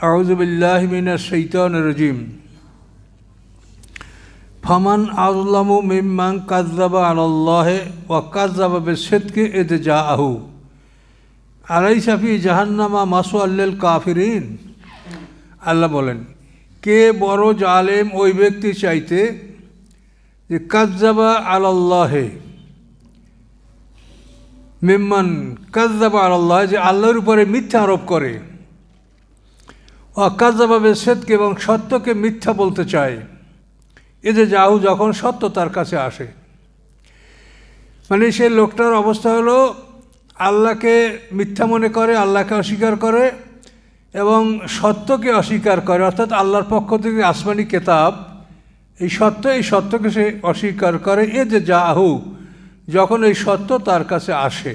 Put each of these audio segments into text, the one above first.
আউযু বিল্লাহি মিনাশ শাইতানির রাজিম। ফামান আযলামু মিম্মান কাযযাবা আলাল্লাহি ওয়া কাযযাবা বিস-সিদকি ইয জাআহু আলাইসা ফি জাহান্নামা মাসওয়াল লিল কাফিরিন। আল্লাহ বলেন, কে বড় জালেম ওই ব্যক্তি চাইতে যে কাযযাবা আলাল্লাহি, মিম্মান কাযযাবা আলাল্লাহি, যে আল্লাহর উপরে মিথ্যা আরোপ করে, ওয়া কাযযাবা বিস-সিদকি, এবং সত্যকে মিথ্যা বলতে চায়, এতে যাহু, যখন সত্য তার কাছে আসে। মানে সে লোকটার অবস্থা হলো আল্লাহকে মিথ্যা মনে করে, আল্লাহকে অস্বীকার করে এবং সত্যকে অস্বীকার করে, অর্থাৎ আল্লাহর পক্ষ থেকে আসমানি কেতাব এই সত্যকে সে অস্বীকার করে। এ যে যাহু, যখন এই সত্য তার কাছে আসে।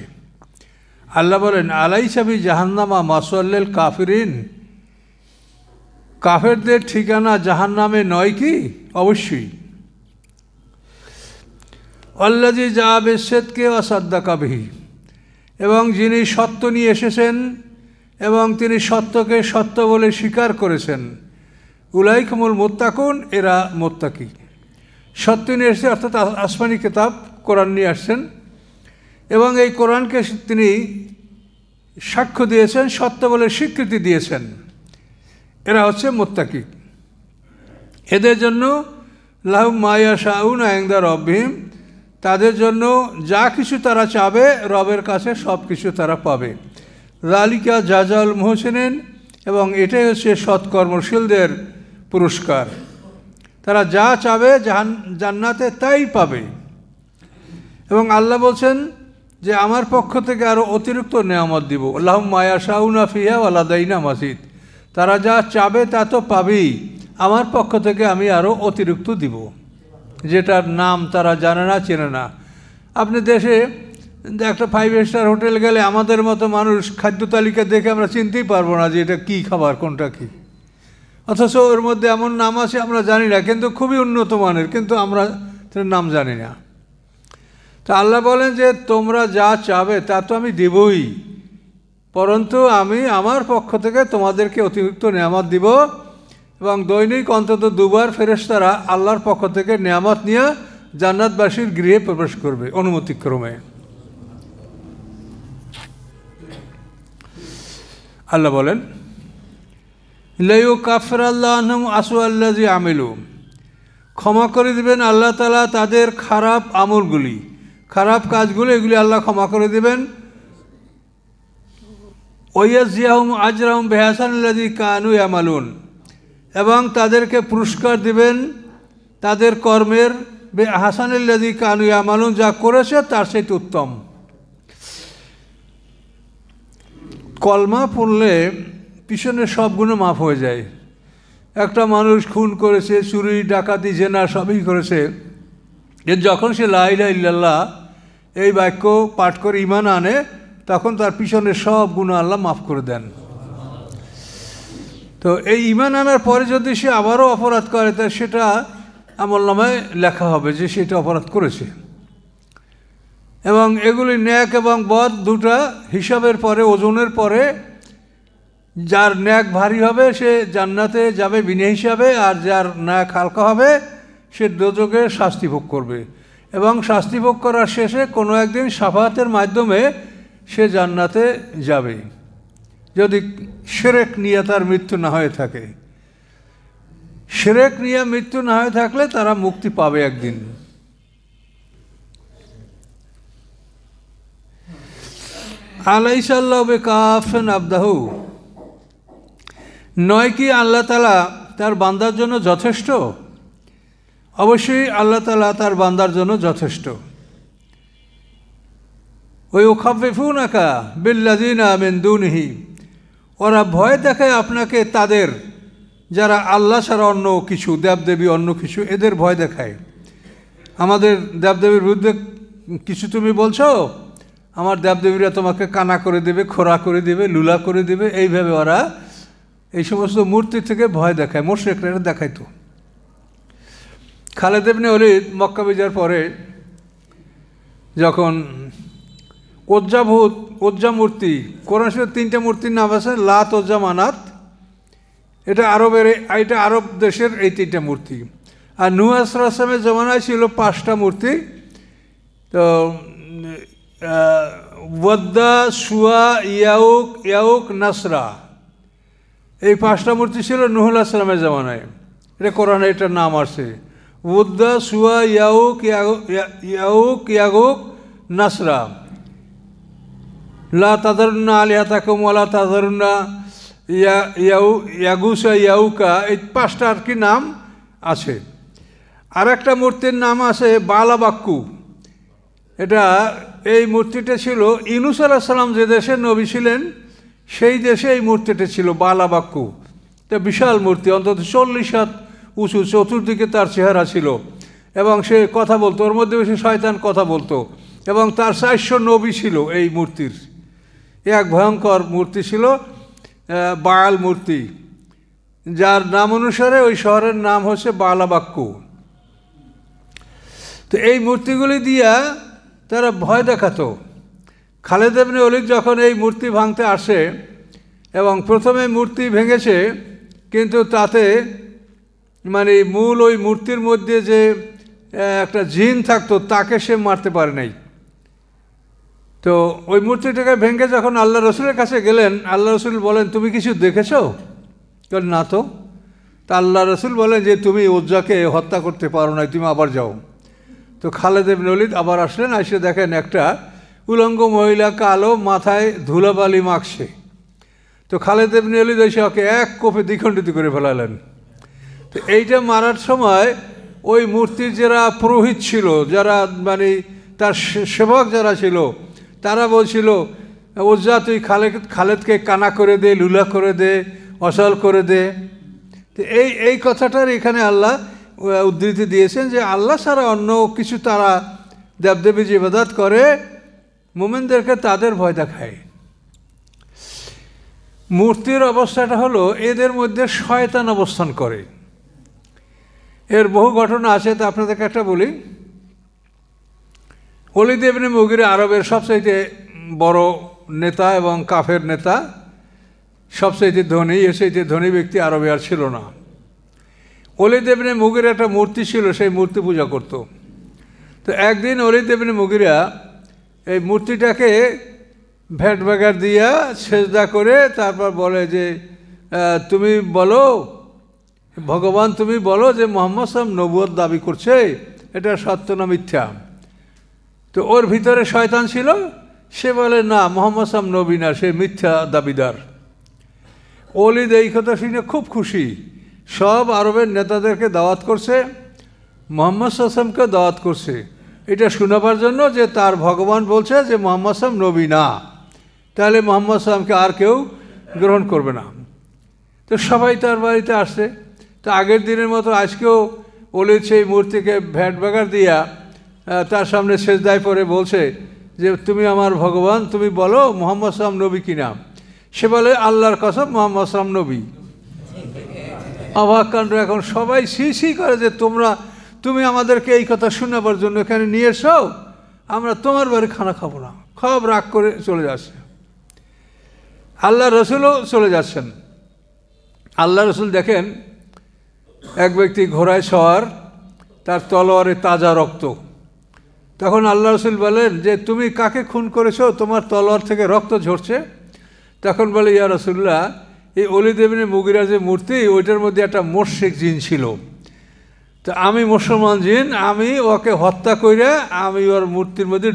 আল্লাহ বলেন, আলাইসা ফি জাহান্নামা মাসওয়াল লিল কাফিরিন, কাফেরদের ঠিকানা জাহান্নামে নয় কি? অবশ্যই। আল্লাযী জাআ বিস-সিদকি ওয়া সাদ্দাকা বিহি, এবং যিনি সত্য নিয়ে এসেছেন এবং তিনি সত্যকে সত্য বলে স্বীকার করেছেন, উলাইকা হুমুল মুত্তাকুন, এরা মুত্তাকি। সত্য নিয়ে এসেছে অর্থাৎ আসমানি কিতাব কোরআন নিয়ে আসছেন এবং এই কোরআনকে তিনি সাক্ষ্য দিয়েছেন, সত্য বলে স্বীকৃতি দিয়েছেন, এরা হচ্ছে মুত্তাকি। এদের জন্য লাহুম মা ইয়াশাউনা ইনদা রাব্বিহিম, তাদের জন্য যা কিছু তারা চাবে রবের কাছে সব কিছু তারা পাবে। যালিকা জাযাউল মুহসিনিন, এবং এটাই হচ্ছে সৎকর্মশীলদের পুরস্কার। তারা যা চাবে জান্নাতে তাই পাবে। এবং আল্লাহ বলছেন যে আমার পক্ষ থেকে আরও অতিরিক্ত নেয়ামত দিব। লাহুম মা ইয়াশাউনা ফিহা ওয়া লাদাইনা মাজিদ, তারা যা চাবে তা তো পাবেই, আমার পক্ষ থেকে আমি আরও অতিরিক্ত দিব, যেটার নাম তারা জানে না, চেনে না। আপনি দেশে একটা 5 স্টার হোটেল গেলে আমাদের মতো মানুষ খাদ্য তালিকা দেখে আমরা চিনতেই পারবো না যে এটা কী খাবার, কোনটা কী। অথচ ওর মধ্যে এমন নাম আছে আমরা জানি না, কিন্তু খুবই উন্নত মানের, কিন্তু আমরা নাম জানি না। তা আল্লাহ বলেন যে তোমরা যা চাবে তা তো আমি দেবই, পরন্তু আমি আমার পক্ষ থেকে তোমাদেরকে অতিরিক্ত নেয়ামত দিব। এবং দৈনিক অন্তত 2 বার ফেরেশতারা আল্লাহর পক্ষ থেকে নেয়ামত নিয়ে জান্নাতবাসীর গৃহে প্রবেশ করবে অনুমতিক্রমে। আল্লাহ বলেন, লাইয়ুকাফিরাল্লাহু আনহুম আসওয়াল্লাযী আমিলু, ক্ষমা করে দিবেন আল্লাহ তাআলা তাদের খারাপ আমলগুলি, খারাপ কাজগুলো, এগুলি আল্লাহ ক্ষমা করে দিবেন। ওয়ায়াজিয়াহুম আজরাহুম বিহাসানিল্লাযী কানু ইয়ামালুন, এবং তাদেরকে পুরস্কার দিবেন তাদের কর্মের বিহাসানিল্লাযী কানু ইয়ামালুন, যা করেছে তার চেয়ে উত্তম। কলমা পড়লে পিছনে সব গুণে মাফ হয়ে যায়। একটা মানুষ খুন করেছে, চুরি ডাকাতি জেনা সবই করেছে, যে যখন সে লা ইলাহা ইল্লাল্লাহ এই বাক্য পাঠ করে ঈমান আনে, তখন তার পিছনে সব গুনাহ আল্লাহ মাফ করে দেন। তো এই ঈমান আনার পরে যদি সে আবারও অপরাধ করে, তা সেটা আমলনামায় লেখা হবে যে সেটা অপরাধ করেছে। এবং এগুলি ন্যাক এবং বদ দুটা হিসাবের পরে, ওজনের পরে যার ন্যাক ভারী হবে সে জান্নাতে যাবে বিনা হিসাবে, আর যার ন্যাক হালকা হবে সে দোজখে শাস্তি ভোগ করবে। এবং শাস্তি ভোগ করার শেষে কোনো একদিন শাফাআতের মাধ্যমে সে জান্নাতে যাবে, যদি শিরক নিয়ে তার মৃত্যু না হয়ে থাকে। শিরক নিয়ে মৃত্যু না হয়ে থাকলে তারা মুক্তি পাবে একদিন। আলাইসা আল্লাহু বিকাফিন আবদাহু, নয় কি আল্লাহ তাআলা তার বান্দার জন্য যথেষ্ট? অবশ্যই আল্লাহ তাআলা তার বান্দার জন্য যথেষ্ট। ওয়ায়ুখাফিফুনাকা বিল্লাযিনা মিন দুনিহি, ওরা ভয় দেখায় আপনাকে তাদের যারা আল্লাহ ছাড়া অন্য কিছু, দেবদেবী অন্য কিছু, এদের ভয় দেখায়। আমাদের দেবদেবীর বিরুদ্ধে কিছু তুমি বলছো, আমার দেবদেবীরা তোমাকে কানা করে দেবে, খোরা করে দেবে, লুলা করে দেবে, এইভাবে ওরা এই সমস্ত মূর্তি থেকে ভয় দেখায়। মুশরিকরা দেখাইতো। খালিদ ইবনে ওলীদ মক্কা বিজয়ের পরে যখন ওজ্জা মূর্তি, কোরআন শরীফে 3টে মূর্তির নাম আছে, লাত, ওজ্জা, মানাত, এটা আরব দেশের এই 3টা মূর্তি। আর নূহ আলাইহিস সালামের জমানায় ছিল 5টা মূর্তি। তো ওয়াদ্দা, সুয়া, ইয়াউক, নাসরা, এই 5টা মূর্তি ছিল নূহ আলাইহিস সালামের জমানায়। এটা কোরআনে এটার নাম আসছে, ওয়াদ্দা, সুয়া, ইয়াউক, নাসরা। লা তাযারুন্না আলিহাতাকুম ওয়ালা তাযারুন্না ইয়াগুসা, ইয়াউকা, এই 5টা আর কি নাম আছে। আর একটা মূর্তির নাম আছে বালাবাক্কু। এই মূর্তিটা ছিল ইউনূস আলাইহিস সালাম যে দেশের নবী ছিলেন সেই দেশে এই মূর্তিটা ছিল, বালাবাক্কু। এটা বিশাল মূর্তি, অন্তত 40 হাত উঁচু, চতুর্দিকে তার চেহারা ছিল এবং সে কথা বলতো, ওর মধ্যে বেশি শয়তান কথা বলতো, এবং তার 400 নবী ছিল এই মূর্তির। এক ভয়ঙ্কর মূর্তি ছিল বায়াল মূর্তি, যার নাম অনুসারে ওই শহরের নাম হচ্ছে বালাবাক্কু। তো এই মূর্তিগুলি দিয়া তারা ভয় দেখাতো। খালেদ ইবনে ওলীদ যখন এই মূর্তি ভাঙতে আসে এবং প্রথমে মূর্তি ভেঙেছে, কিন্তু তাতে মানে মূল ওই মূর্তির মধ্যে যে একটা জিন থাকতো তাকে সে মারতে পারে নাই। তো ওই মূর্তিটাকে ভেঙে যখন আল্লাহ রসুলের কাছে গেলেন, আল্লাহ রসুল বলেন, তুমি কিছু দেখেছো? না তো। তা আল্লাহ রসুল বলেন যে তুমি উজ্জাকে হত্যা করতে পারো না, তুমি আবার যাও। তো খালেদ ইবনে ওলীদ আবার আসলেন, এসে দেখেন একটা উলঙ্গ মহিলা, কালো, মাথায় ধুলাবালি মাখছে। তো খালেদ ইবনে ওলীদ এসে ওকে এক কোপে দ্বিখণ্ডিত করে ফেলালেন। তো এইটা মারার সময় ওই মূর্তির যারা পুরোহিত ছিল, যারা মানে তার সেবক যারা ছিল, তারা বলছিল, উজ্জা তুই খালেদকে কানা করে দে, লুলা করে দে, অচল করে দে। তো এই কথাটার এখানে আল্লাহ উদ্ধৃতি দিয়েছেন যে আল্লাহ ছাড়া অন্য কিছু তারা দেবদেবী যে ইবাদত করে, মুমিনদেরকে তাদের ভয় দেখায়। মূর্তির অবস্থাটা হলো এদের মধ্যে শয়তান অবস্থান করে। এর বহু ঘটনা আছে, তা আপনাদেরকে একটা বলি। ওলীদ ইবনে মুগীরা আরবের সবচাইতে বড় নেতা এবং কাফের নেতা, সবচাইতে ধনী। এর চাইতে ধনী ব্যক্তি আরবে আর ছিল না। ওলীদ ইবনে মুগীরা একটা মূর্তি ছিল, সেই মূর্তি পূজা করত। তো একদিন ওলীদ ইবনে মুগীরা এই মূর্তিটাকে ভ্যাট বাগার দিয়া সেজদা করে তারপর বলে যে তুমি বলো ভগবান, তুমি বলো যে মুহাম্মদ সাল্লাল্লাহু আলাইহি ওয়াসাল্লাম নবুয়ত দাবি করছে, এটা সত্য না মিথ্যা? তো ওর ভিতরে শয়তান ছিল, সে বলে না, মুহাম্মদ সাল্লাল্লাহু আলাইহি ওয়াসাল্লাম নবী না, সে মিথ্যা দাবিদার। ওলীদ এই কথা শুনে খুব খুশি, সব আরবের নেতাদেরকে দাওয়াত করছে, মুহাম্মদ সাল্লাল্লাহু আলাইহি ওয়াসাল্লামকে দাওয়াত করছে, এটা শোনাবার জন্য যে তার ভগবান বলছে যে মুহাম্মদ সাল্লাল্লাহু আলাইহি ওয়াসাল্লাম নবী না, তাহলে মুহাম্মদ সাল্লাল্লাহু আলাইহি ওয়াসাল্লামকে আর কেউ গ্রহণ করবে না। তো সবাই তার বাড়িতে আসছে। তো আগের দিনের মতো আজকেও ওলীদ সেই মূর্তিকে ভ্যাট বাগার দিয়া তার সামনে সেজদায় পড়ে বলছে যে তুমি আমার ভগবান, তুমি বলো মুহাম্মদ সাল্লাল্লাহু আলাইহি ওয়াসাল্লাম নবী কিনা। সে বলে আল্লাহর কসম মুহাম্মদ সাল্লাল্লাহু আলাইহি ওয়াসাল্লাম নবী। অবাক কাণ্ড। এখন সবাই সি করে যে তুমি আমাদেরকে এই কথা শোনাবার জন্য এখানে নিয়ে এসো, আমরা তোমার বাড়ি খানা খাবো না। সব রাগ করে চলে যাচ্ছে। আল্লাহ রসুলও চলে যাচ্ছেন। আল্লাহ রসুল দেখেন এক ব্যক্তি ঘোড়ায় সওয়ার, তার তলোয়ারে তাজা রক্ত। তখন আল্লাহ রসুল বলেন যে তুমি কাকে খুন করেছো, তোমার তলোয়ার থেকে রক্ত ঝরছে? তখন বলে ইয়া রাসূলুল্লাহ, এই ওলীদ ইবনে মুগীরা যে মূর্তি, ওইটার মধ্যে একটা মুশরিক জিন ছিল। তো আমি মুসলমান জিন, আমি ওকে হত্যা করে আমি ওর মূর্তির মধ্যে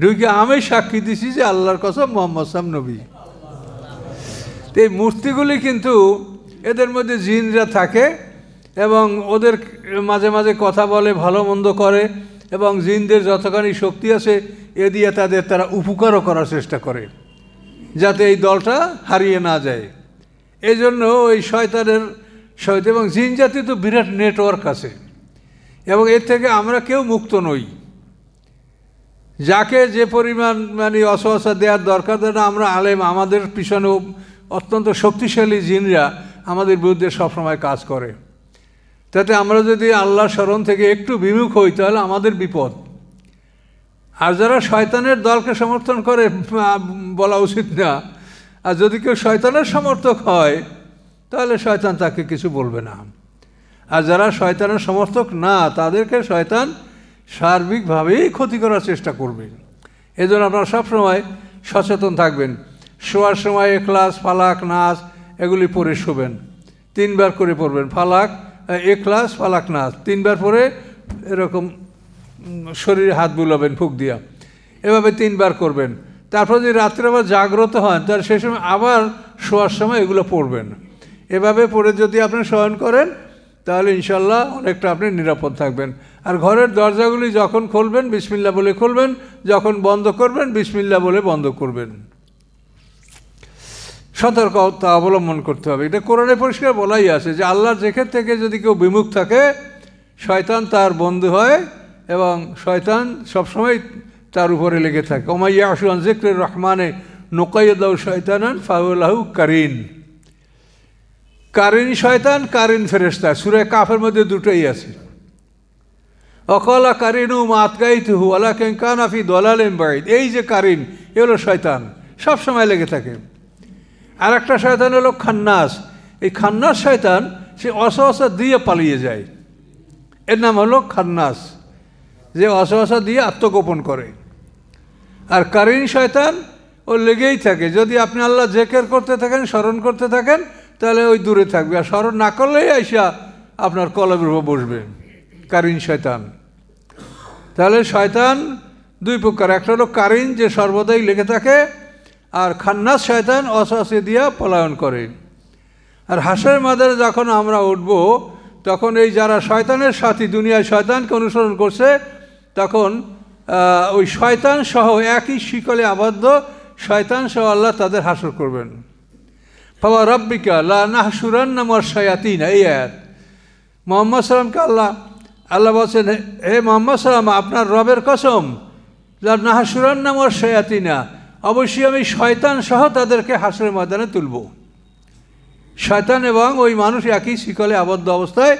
ঢুকে আমি সাক্ষী দিছি যে আল্লাহর কসম মুহাম্মদ সাল্লাল্লাহু আলাইহি ওয়াসাল্লাম নবী। তো এই মূর্তিগুলি কিন্তু এদের মধ্যে জিনরা থাকে এবং ওদের মাঝে মাঝে কথা বলে, ভালো মন্দ করে, এবং জিনদের যতখানি শক্তি আছে এ দিয়ে তারা উপকারও করার চেষ্টা করে যাতে এই দলটা হারিয়ে না যায়। এই জন্য ওই শয়তানের এবং জিন জাতি তো বিরাট নেটওয়ার্ক আছে এবং এর থেকে আমরা কেউ মুক্ত নই। যাকে যে পরিমাণ মানে অসহসা দেওয়ার দরকার, না আমরা আলেম, আমাদের পিছনেও অত্যন্ত শক্তিশালী জিনরা আমাদের বিরুদ্ধে সবসময় কাজ করে। তাতে আমরা যদি আল্লাহর স্মরণ থেকে একটু বিমুখ হই তাহলে আমাদের বিপদ। আর যারা শয়তানের দলকে সমর্থন করে বলা উচিত না। আর যদি কেউ শয়তানের সমর্থক হয় তাহলে শয়তান তাকে কিছু বলবে না। আর যারা শয়তানের সমর্থক না, তাদেরকে শয়তান সার্বিকভাবেই ক্ষতি করার চেষ্টা করবে। এজন্য আপনারা সবসময় সচেতন থাকবেন। শোয়ার সময় ইখলাস, ফালাক, নাস এগুলি পড়ে শোবেন। 3 বার করে পড়বেন, ফালাক, ইখলাস, ফালাক, নাস 3 বার পরে এরকম শরীরে হাত বুলাবেন ফুঁক দিয়া, এভাবে 3 বার করবেন। তারপর যদি রাত্রে আবার জাগ্রত হন, তাহলে সেই সময় আবার শোয়ার সময় এগুলো পড়বেন। এভাবে পড়ে যদি আপনি শয়ন করেন, তাহলে ইনশাল্লাহ অনেকটা আপনি নিরাপদ থাকবেন। আর ঘরের দরজাগুলি যখন খুলবেন বিসমিল্লাহ বলে খুলবেন, যখন বন্ধ করবেন বিসমিল্লাহ বলে বন্ধ করবেন। সতর্কতা অবলম্বন করতে হবে। এটা কোরআনে পরিষ্কার বলাই আছে যে আল্লাহর জিকির থেকে যদি কেউ বিমুখ থাকে, শয়তান তার বন্ধু হয় এবং শয়তান সবসময় তার উপরে লেগে থাকে। ওমা ইয়াশু আন যিকরির রহমানে নুকাইয়িদ লাহু শাইতানান ফাহুয়া লাহু কারিন। কারিন শয়তান, কারিন ফেরেশতা। সূরা কাফের মধ্যে দুটোই আছে। অকালা কারিনু মাতগাইতুহু ওয়ালাকিন কানা ফি দালালিন বাঈদ। এই যে কারিন, এ হলো শয়তান, সবসময় লেগে থাকে। আর একটা শয়তান হলো খান্নাস। এই খান্নাস শয়তান সে অসহসা দিয়ে পালিয়ে যায়, এর নাম হলো খান্নাস, যে অসহসা দিয়ে আত্মগোপন করে। আর কারিন শয়তান ও লেগেই থাকে। যদি আপনি আল্লাহ জিকির করতে থাকেন, স্মরণ করতে থাকেন, তাহলে ওই দূরে থাকবে। আর স্মরণ না করলেই আইসা আপনার কলমের উপর বসবে কারিন শয়তান। তাহলে শয়তান 2 প্রকার। একটা হলো কারিন, যে সর্বদাই লেগে থাকে, আর খান্নাস শয়তান অসহসে দিয়া পলায়ন করে। আর হাসরের মাঝে যখন আমরা উঠব, তখন এই যারা শয়তানের সাথী, দুনিয়ায় শয়তানকে অনুসরণ করছে, তখন ওই শয়তান সহ একই শিকলে আবদ্ধ শয়তান সহ আল্লাহ তাদের হাসর করবেন। ফাওয়া রাব্বিকা লা নাহশুরান্না মা'আশ শায়াতিন। এই আয়াত মুহাম্মদ সাল্লামকে আল্লাহ বলছেন, হে মুহাম্মদ সাল্লাম, আপনার রবের কসম, লা নাহশুরান্না মা'আশ শায়াতিনা, অবশ্যই আমি শয়তান সহ তাদেরকে হাসরের ময়দানে তুলব। শয়তান এবং ওই মানুষ একই শিকলে আবদ্ধ অবস্থায়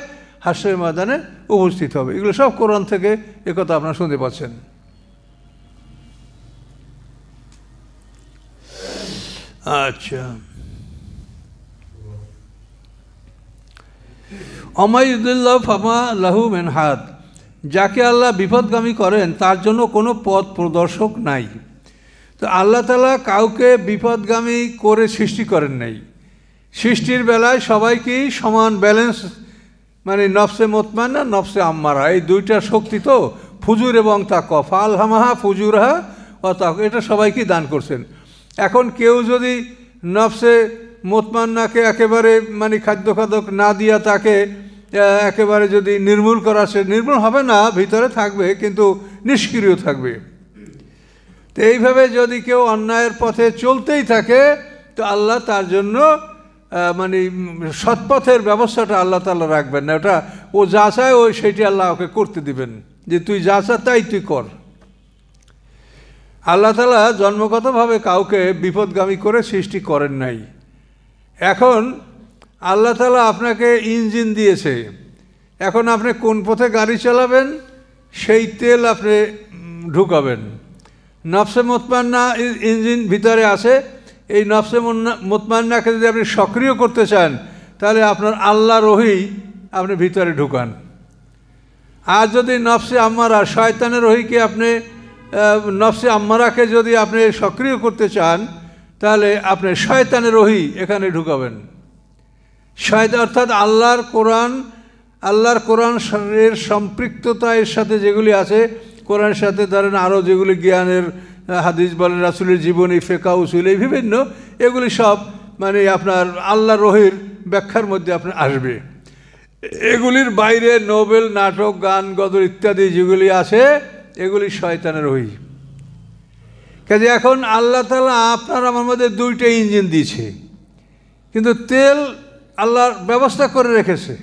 হাসরের ময়দানে উপস্থিত হবে। এগুলো সব কোরআন থেকে একথা আপনারা শুনতে পাচ্ছেন। আচ্ছা, অমায়ুদুল্লাহ ফামা লাহু মিন হাদ। যাকে আল্লাহ বিপদগামী করেন তার জন্য কোনো পথ প্রদর্শক নাই। তো আল্লাহ তাআলা কাউকে বিপদগামী করে সৃষ্টি করেন নাই। সৃষ্টির বেলায় সবাইকেই সমান ব্যালেন্স, মানে নফসে মুতমাইন্না, নফসে আম্মারা, এই দুইটা শক্তি তো, ফুজুর এবং তাকওয়া, ফালহামাহা ফুজুরহা ওয়া তাকওয়া, এটা সবাইকেই দান করছেন। এখন কেউ যদি নফসে মুতমাইন্নাকে একেবারে মানে খাদ্য না দিয়া তাকে একেবারে যদি নির্মূল করা, সে নির্মূল হবে না, ভিতরে থাকবে কিন্তু নিষ্ক্রিয় থাকবে। তো এইভাবে যদি কেউ অন্যায়ের পথে চলতেই থাকে, তো আল্লাহ তার জন্য মানে সৎপথের ব্যবস্থাটা আল্লাহ তাআলা রাখবেন না। ওটা ও যা চায় ওই সেটি আল্লাহ ওকে করতে দিবেন, যে তুই যা চা তাই তুই কর। আল্লাহ তাআলা জন্মগতভাবে কাউকে বিপদগামী করে সৃষ্টি করেন নাই। এখন আল্লাহ তাআলা আপনাকে ইঞ্জিন দিয়েছে, এখন আপনি কোন পথে গাড়ি চালাবেন সেই তেল আপনি ঢুকাবেন। নফসে মুতমাইন্না ইঞ্জিন ভিতরে আছে। এই নফসে মুতমাইন্নাকে যদি আপনি সক্রিয় করতে চান, তাহলে আপনার আল্লাহর ওহী আপনি ভিতরে ঢুকান। আর যদি নফসে আম্মারা, শয়তানের ওহীকে আপনি, নফসে আম্মারাকে যদি আপনি সক্রিয় করতে চান, তাহলে আপনি শয়তানের ওহী এখানে ঢুকাবেন। শয়তান অর্থাৎ আল্লাহর কোরআন এর সম্পৃক্ততা এর সাথে যেগুলি আছে, কোরআনের সাথে ধরেন আরও যেগুলি জ্ঞানের হাদিস বলেন, রাসূলের জীবনী, ফিকহ, উসুল, এই বিভিন্ন, এগুলি সব মানে আপনার আল্লাহর ওহীর ব্যাখ্যার মধ্যে আপনার আসবে। এগুলির বাইরে নোবেল, নাটক, গান, গজল ইত্যাদি যেগুলি আছে, এগুলি শয়তানের ওহী। কাজে এখন আল্লাহ তাআলা আপনার আমার মধ্যে 2টা ইঞ্জিন দিয়েছে, কিন্তু তেল আল্লাহর ব্যবস্থা করে রেখেছে,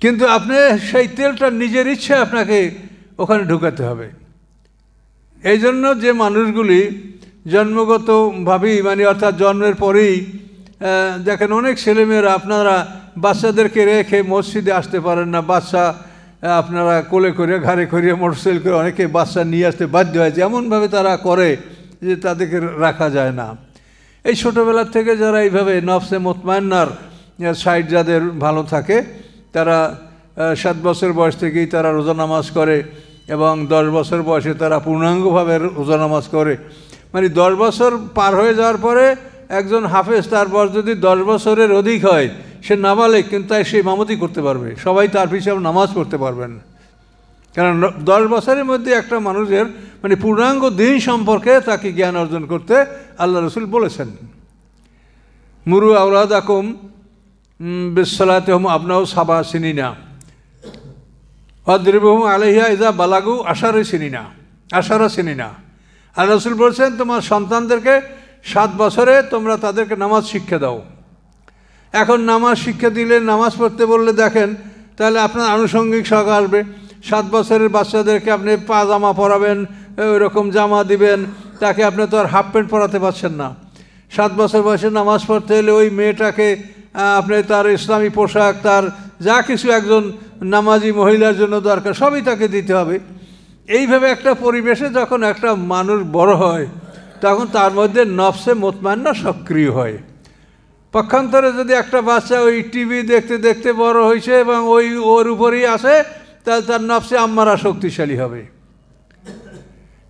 কিন্তু আপনি সেই তেলটা নিজের ইচ্ছায় আপনাকে ওখানে ঢুকাতে হবে। এই জন্য যে মানুষগুলি জন্মগতভাবেই মানে অর্থাৎ জন্মের পরেই দেখেন অনেক ছেলেমেয়েরা, আপনারা বাচ্চাদেরকে রেখে মসজিদে আসতে পারেন না, বাচ্চা আপনারা কোলে করে ঘাড়ে করিয়ে মোটরসাইকেল করে অনেকে বাচ্চা নিয়ে আসতে বাধ্য হয়েছে, এমনভাবে তারা করে যে তাদেরকে রাখা যায় না। এই ছোটোবেলার থেকে যারা এইভাবে নফসে মুতমাইন্নার সাইড যাদের ভালো থাকে, তারা 7 বছর বয়স থেকেই তারা রোজা নামাজ করে এবং 10 বছর বয়সে তারা পূর্ণাঙ্গভাবে রোজা নামাজ করে। মানে 10 বছর পার হয়ে যাওয়ার পরে একজন হাফেজ, তার বয়স যদি 10 বছরের অধিক হয়, সে নাবালেগ, কিন্তু তাই সে ইমামতি করতে পারবে, সবাই তার পিছনে নামাজ পড়তে পারবেন। কারণ 10 বছরের মধ্যে একটা মানুষের মানে পূর্ণাঙ্গ দিন সম্পর্কে তাকে জ্ঞান অর্জন করতে আল্লাহ রসুল বলেছেন। মুরু আওলাদাকুম বিসসালাতিহুম আবনাউ সাবা সিনিনা ওয়াদরিবুহুম আলাইহা ইযা বালাগু আশারা সিনিনা। আর রসুল বলছেন, তোমার সন্তানদেরকে 7 বছরে তোমরা তাদেরকে নামাজ শিক্ষা দাও। এখন নামাজ শিক্ষা দিলে, নামাজ পড়তে বললে দেখেন তাহলে আপনার আনুষঙ্গিক শখ আসবে। 7 বছরের বাচ্চাদেরকে আপনি পাজামা পরাবেন, ওই রকম জামা দিবেন, তাকে আপনি তো আর হাফ প্যান্ট পরাতে পারছেন না। 7 বছর বয়সে নামাজ পড়তে হলে ওই মেয়েটাকে আপনি তার ইসলামী পোশাক, তার যা কিছু একজন নামাজি মহিলার জন্য দরকার সবই তাকে দিতে হবে। এইভাবে একটা পরিবেশে যখন একটা মানুষ বড় হয়, তখন তার মধ্যে নফসে মুতমাইন্না সক্রিয় হয়। পক্ষান্তরে যদি একটা বাচ্চা ওই টিভি দেখতে দেখতে বড় হয়েছে এবং ওর উপরেই আসে, তাহলে তার নফসে আম্মারা শক্তিশালী হবে।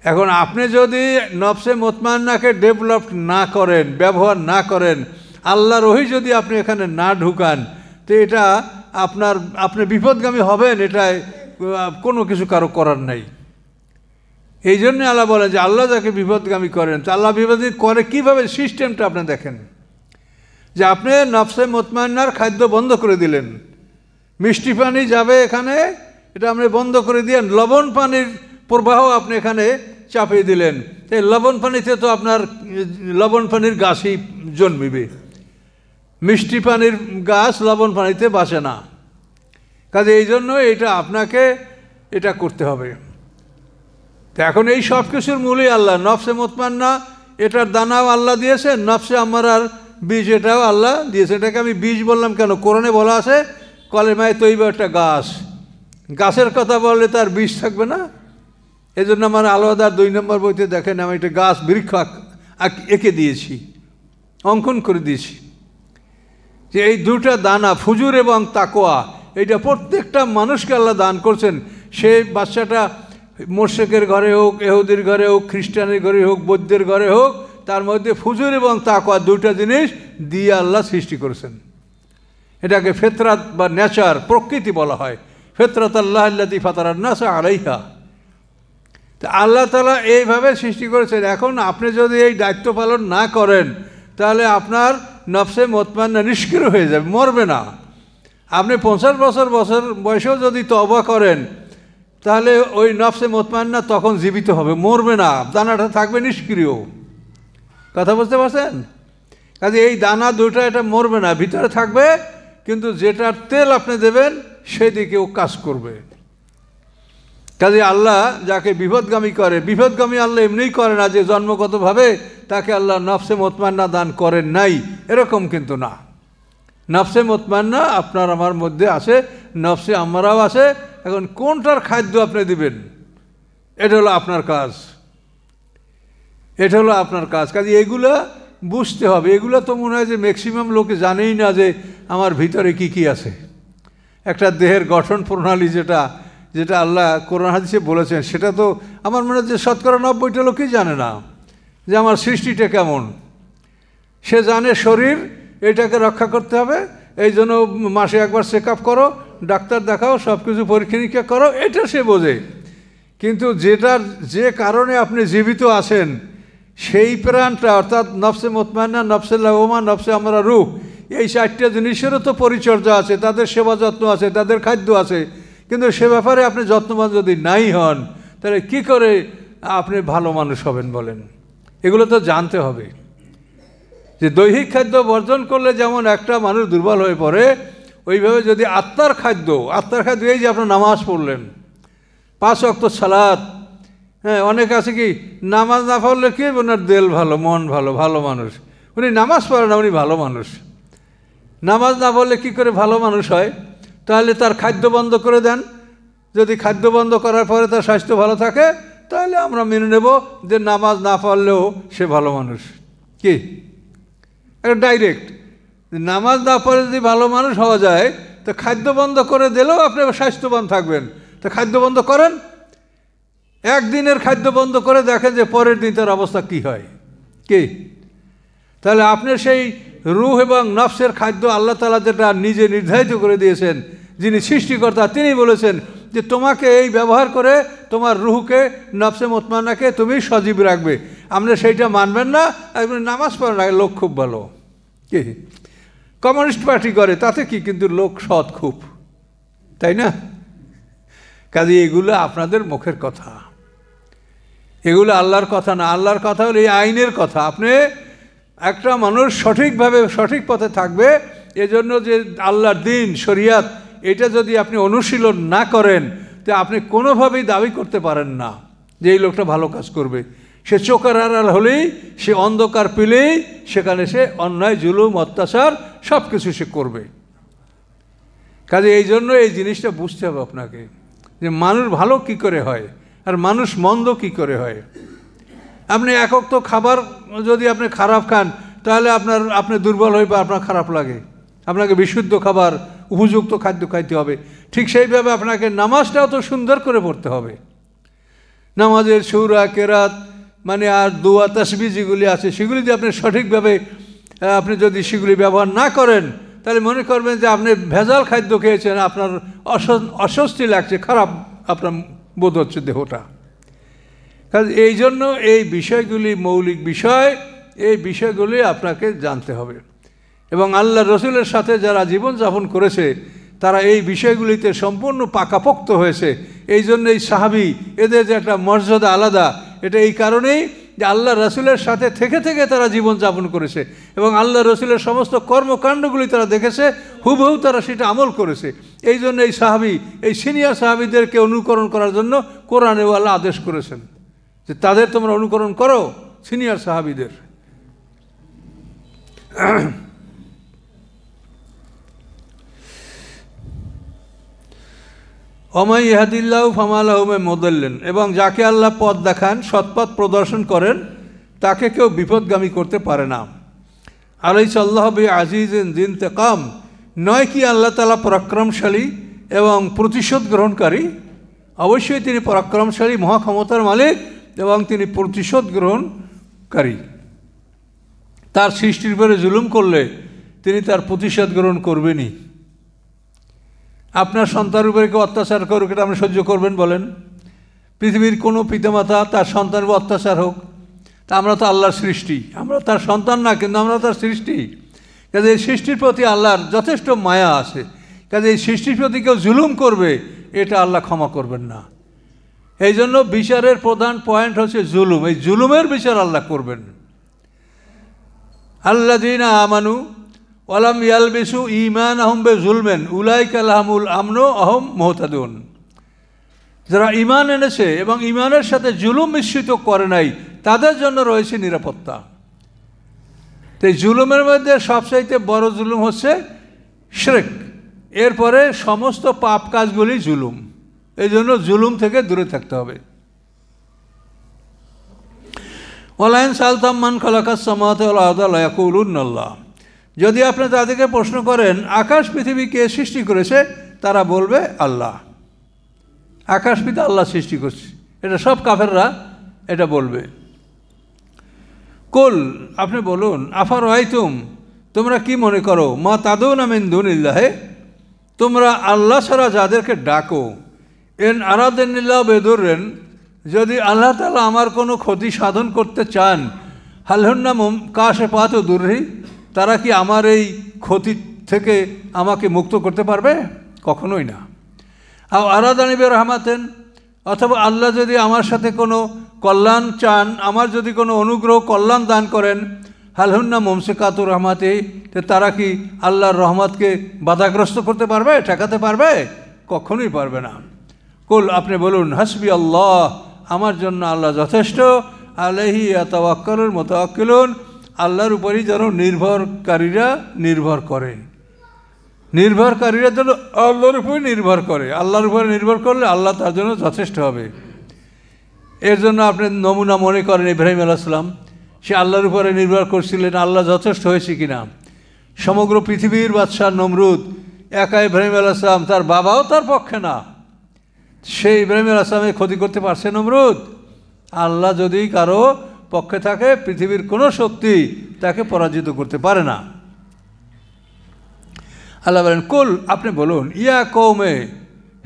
এখন আপনি যদি নফসে মুতমাইন্নাকে ডেভেলপ না করেন, ব্যবহার না করেন, আল্লাহর ওহী যদি আপনি এখানে না ঢুকান, তো এটা আপনি বিপদগামী হবেন, এটাই কোনো কিছু কারো করার নাই। এই জন্যে আল্লাহ বলে যে আল্লাহ যাকে বিপদগামী করেন, তা আল্লাহ বিপদগামী করে কীভাবে, সিস্টেমটা আপনি দেখেন। যে আপনি নফসে মুতমাইন্নার খাদ্য বন্ধ করে দিলেন, মিষ্টি পানি যাবে এখানে, এটা আপনি বন্ধ করে দিলেন। লবণ পানির প্রবাহ আপনি এখানে চাপিয়ে দিলেন, এই লবণ পানিতে তো আপনার লবণ পানির গাছই জন্মিবে, মিষ্টি পানির গাছ লবণ পানিতে বাঁচে না। কাজে এই জন্য এটা আপনাকে এটা করতে হবে। তো এখন এই সব কিছুর মূলই আল্লাহ। নফসে মুতমাইন্না এটার দানাও আল্লাহ দিয়েছেন, নফসে আম্মারার বীজ এটাও আল্লাহ দিয়েছে। এটাকে আমি বীজ বললাম কেন? কোরআনে বলা আছে কলেমায়ে তৈবা একটা গাছ, গাছের কথা বললে তার বীজ থাকবে না। এই জন্য আমার আলাদার 2 নম্বর বইতে দেখেন আমি একটা গাছ বৃক্ষ এঁকে দিয়েছি, অঙ্কন করে দিয়েছি, যে এই 2টা দানা ফুজুর এবং তাকওয়া, এইটা প্রত্যেকটা মানুষকে আল্লাহ দান করছেন। সে বাচ্চাটা মোরশেকের ঘরে হোক, এহুদির ঘরে হোক, খ্রিস্টানের ঘরে হোক, বৌদ্ধের ঘরে হোক, তার মধ্যে ফুজুর এবং তাকওয়া 2টা জিনিস দিয়ে আল্লাহ সৃষ্টি করেছেন। এটাকে ফিতরাত বা নেচার, প্রকৃতি বলা হয়। ফিতরাত আল্লাহ আল্লাতী ফাতারান নাস আলাইহা। তা আল্লাহ তাআলা এইভাবে সৃষ্টি করেছেন। এখন আপনি যদি এই দায়িত্ব পালন না করেন, তাহলে আপনার নফসে মুতমাইন্না নিষ্ক্রিয় হয়ে যাবে, মরবে না। আপনি 50 বছর বয়সেও যদি তওবা করেন, তাহলে ওই নফসে মুতমাইন্না তখন জীবিত হবে, মরবে না, দানাটা থাকবে নিষ্ক্রিয়। কথা বুঝতে পারছেন? কাজে এই দানা 2টা এটা মরবে না, ভিতরে থাকবে, কিন্তু যেটার তেল আপনি দেবেন সেদিকে ও কাজ করবে। কাজে আল্লাহ যাকে বিপদগামী করে, বিপদগামী আল্লাহ এমনিই করে না যে জন্মগতভাবে তাকে আল্লাহ নফসে মুতমাইন্না দান করেন নাই, এরকম কিন্তু না। নফসে মুতমাইন্না আপনার আমার মধ্যে আছে, নফসে আম্মারাও আছে। এখন কোনটার খাদ্য আপনি দিবেন, এটা হলো আপনার কাজ, এটা হলো আপনার কাজ। কাজে এগুলা বুঝতে হবে। এগুলো তো মনে হয় যে ম্যাক্সিমাম লোকে জানেই না যে আমার ভিতরে কি কি আছে। একটা দেহের গঠন প্রণালী যেটা আল্লাহ কোরআন হাদিসে বলেছেন, সেটা তো আমার মনে হয় যে 90% লোকই জানে না যে আমার সৃষ্টিটা কেমন। সে জানে শরীর এটাকে রক্ষা করতে হবে, এই জন্য মাসে একবার চেক আপ করো, ডাক্তার দেখাও, সব কিছু পরীক্ষা নিরীক্ষা করো, এটা সে বোঝে। কিন্তু যে কারণে আপনি জীবিত আছেন, সেই প্রাণটা অর্থাৎ নফসে মুতমাইন্না, নফসে লাওয়ামা, নফসে আমরা রূহ, এই 4টা জিনিসেরও তো পরিচর্যা আছে, তাদের সেবা যত্ন আছে, তাদের খাদ্য আছে। কিন্তু সে ব্যাপারে আপনি যত্নবান যদি নাই হন, তাহলে কি করে আপনি ভালো মানুষ হবেন বলেন? এগুলো তো জানতে হবে যে দৈহিক খাদ্য বর্জন করলে যেমন একটা মানুষ দুর্বল হয়ে পড়ে, ওইভাবে যদি আত্মার খাদ্য এই যে আপনার নামাজ পড়লেন, 5 ওয়াক্ত সালাত, হ্যাঁ, অনেক আছে কি নামাজ না পড়লে কি ওনার দিল ভালো, মন ভালো, ভালো মানুষ। উনি নামাজ পড়ে না, উনি ভালো মানুষ। নামাজ না পড়লে কী করে ভালো মানুষ হয়? তাহলে তার খাদ্য বন্ধ করে দেন। যদি খাদ্য বন্ধ করার পরে তার স্বাস্থ্য ভালো থাকে, তাহলে আমরা মেনে নেব যে নামাজ না পড়লেও সে ভালো মানুষ। কি একটা ডাইরেক্ট। নামাজ না পড়ে যদি ভালো মানুষ হওয়া যায় তো খাদ্য বন্ধ করে দিলেও আপনি স্বাস্থ্যবান থাকবেন। তো খাদ্য বন্ধ করেন, একদিনের খাদ্য বন্ধ করে দেখেন যে পরের দিন তার অবস্থা কী হয় কি। তাহলে আপনার সেই রূহ এবং নফসের খাদ্য আল্লাহ তাআলা যেটা নিজে নির্ধারিত করে দিয়েছেন, যিনি সৃষ্টিকর্তা তিনি বলেছেন যে তোমাকে এই ব্যবহার করে তোমার রুহকে নফসে মুতমাইন্নাকে তুমি সজীব রাখবে। আপনি সেইটা মানবেন না, আপনি নামাজ পড়েন না, লোক খুব ভালো কি কমিউনিস্ট পার্টি করে তাতে কি, কিন্তু লোক সৎ খুব, তাই না? কাজে এগুলো আপনাদের মুখের কথা, এগুলো আল্লাহর কথা না। আল্লাহর কথা হলো এই আইনের কথা। আপনি একটা মানুষ সঠিকভাবে সঠিক পথে থাকবে, এজন্য যে আল্লাহর দিন শরিয়াত এটা যদি আপনি অনুশীলন না করেন তো আপনি কোনোভাবেই দাবি করতে পারেন না যে এই লোকটা ভালো কাজ করবে। সে চোখের আড়াল হলেই, সে অন্ধকার পেলেই সেখানে সে অন্যায় জুলুম অত্যাচার সব কিছু সে করবে। কাজে এই জন্য এই জিনিসটা বুঝতে হবে আপনাকে যে মানুষ ভালো কি করে হয় আর মানুষ মন্দ কি করে হয়। আপনি একক তো খাবার যদি আপনি খারাপ খান তাহলে আপনি দুর্বল হয়ে বা আপনার খারাপ লাগে। আপনাকে বিশুদ্ধ খাবার উপযুক্ত খাদ্য খাইতে হবে। ঠিক সেইভাবে আপনাকে নামাজটাও তো সুন্দর করে পড়তে হবে। নামাজের সূরা কেরাত মানে আর দোয়া তাসবিহ যেগুলি আছে সেগুলি যদি আপনি সঠিকভাবে আপনি যদি সেগুলি ব্যবহার না করেন তাহলে মনে করবেন যে আপনি ভেজাল খাদ্য খেয়েছেন, আপনার অস্বস্তি লাগছে, খারাপ আপনার বোধ হচ্ছে দেহটা। কারণ এই জন্য এই বিষয়গুলি মৌলিক বিষয়, এই বিষয়গুলি আপনাকে জানতে হবে। এবং আল্লাহ রসুলের সাথে যারা জীবনযাপন করেছে তারা এই বিষয়গুলিতে সম্পূর্ণ পাকাপোক্ত হয়েছে। এই জন্য এই সাহাবী এদের যে একটা মর্যাদা আলাদা, এটা এই কারণেই যে আল্লাহ রসুলের সাথে থেকে থেকে তারা জীবনযাপন করেছে এবং আল্লাহ রসুলের সমস্ত কর্মকাণ্ডগুলি তারা দেখেছে, হুবহু তারা সেটা আমল করেছে। এই জন্য এই সাহাবী, এই সিনিয়র সাহাবীদেরকে অনুকরণ করার জন্য কোরআনে আল্লাহ আদেশ করেছেন যে তাদের তোমরা অনুকরণ করো, সিনিয়র সাহাবীদের। ওমাই ইহাদিল্লাহু ফামা লাহু মিন মুদিল্লিন, এবং যাকে আল্লাহ পথ দেখান, সৎপথ প্রদর্শন করেন, তাকে কেউ বিপদগামী করতে পারে না। আলাইসা আল্লাহু বিআজিজিন যিনতিকাম, নয় কি আল্লাহ তাআলা পরাক্রমশালী এবং প্রতিশোধ গ্রহণকারী? অবশ্যই তিনি পরাক্রমশালী, মহাক্ষমতার মালিক এবং তিনি প্রতিশোধ গ্রহণকারী। তার সৃষ্টির উপরে জুলুম করলে তিনি তার প্রতিশোধ গ্রহণ করবেনই। আপনার সন্তানের উপরে কেউ অত্যাচার করুক, এটা আপনি সহ্য করবেন বলেন? পৃথিবীর কোনো পিতামাতা তার সন্তানের উপর অত্যাচার হোক, তা আমরা তো আল্লাহর সৃষ্টি, আমরা তার সন্তান না, কিন্তু আমরা তার সৃষ্টি। কাজে এই সৃষ্টির প্রতি আল্লাহর যথেষ্ট মায়া আছে। কাজে এই সৃষ্টির প্রতি কেউ জুলুম করবে, এটা আল্লাহ ক্ষমা করবেন না। এই জন্য বিচারের প্রধান পয়েন্ট হচ্ছে জুলুম। এই জুলুমের বিচার আল্লাহ করবেন। আল্লাযীনা আমানু ওয়ালাম ইয়ালবিসু ঈমানাহুম বিযুলমিন উলাইকা লাহুমুল আমনু ওয়া হুম মুহতাদুন, যারা ঈমান এনেছে এবং ঈমানের সাথে জুলুম মিশ্রিত করে নাই তাদের জন্য রয়েছে নিরাপত্তা। তো এই জুলুমের মধ্যে সবচাইতে বড় জুলুম হচ্ছে শিরক, এরপরে সমস্ত পাপ কাজগুলি জুলুম। এই জন্য জুলুম থেকে দূরে থাকতে হবে। ওয়ালাইন সালতাম মান খালাকাস সামাওয়াতি ওয়াল আরদা লা ইয়াকুলুনাল্লাহ, যদি আপনি তাদেরকে প্রশ্ন করেন আকাশ পৃথিবী কে সৃষ্টি করেছে, তারা বলবে আল্লাহ। আকাশ পৃথিবী আল্লাহ সৃষ্টি করছে, এটা সব কাফেররা এটা বলবে। কুল, আপনি বলুন, আফারাআইতুম, তোমরা কি মনে করো, মা তাদুনা মিন দুনিল্লাহি, তোমরা আল্লাহ ছাড়া যাদেরকে ডাকো, ইন আরাদানিল্লাহু বিদুররিন, যদি আল্লাহ তাআলা আমার কোনো ক্ষতি সাধন করতে চান, হাল হুন্না কাশিফাতু দুররি, তারা কি আমার এই ক্ষতি থেকে আমাকে মুক্ত করতে পারবে? কখনোই না। আও আরাদানি বিরহমাতিন, অথবা আল্লাহ যদি আমার সাথে কোনো কল্যাণ চান, আমার যদি কোনো অনুগ্রহ কল্যাণ দান করেন, হাল হুন্না মুমসিকাতুর রহমাতি, তারা কি আল্লাহর রহমতকে বাধাগ্রস্ত করতে পারবে, ঠেকাতে পারবে? কখনোই পারবে না। কুল, আপনি বলুন, হাসবি আল্লাহ, আমার জন্য আল্লাহ যথেষ্ট, আলাইহি ইয়াতাওয়াক্কালুল মুতাওয়াক্কিলুন, আল্লাহর উপরই যেন নির্ভরকারীরা নির্ভর করে। নির্ভরকারীরা যেন আল্লাহর উপরই নির্ভর করে। আল্লাহর উপরে নির্ভর করলে আল্লাহ তার জন্য যথেষ্ট হবে। এর জন্য আপনি নমুনা মনে করেন ইব্রাহিম আলাইহিস সালাম, সে আল্লাহর উপরে নির্ভর করছিলেন আল্লাহ যথেষ্ট হয়েছে কিনা। সমগ্র পৃথিবীর বাদশাহ নমরুদ একা ইব্রাহিম আলাইহিস সালাম, তার বাবাও তার পক্ষে না, সেই ইব্রাহিম আলাইহিস সালামের ক্ষতি করতে পারছে নমরুদ? আল্লাহ যদি কারো পক্ষে থাকে পৃথিবীর কোনো শক্তি তাকে পরাজিত করতে পারে না। আল্লাহ বলেন, কুল, আপনি বলুন, ইয়া কওমে,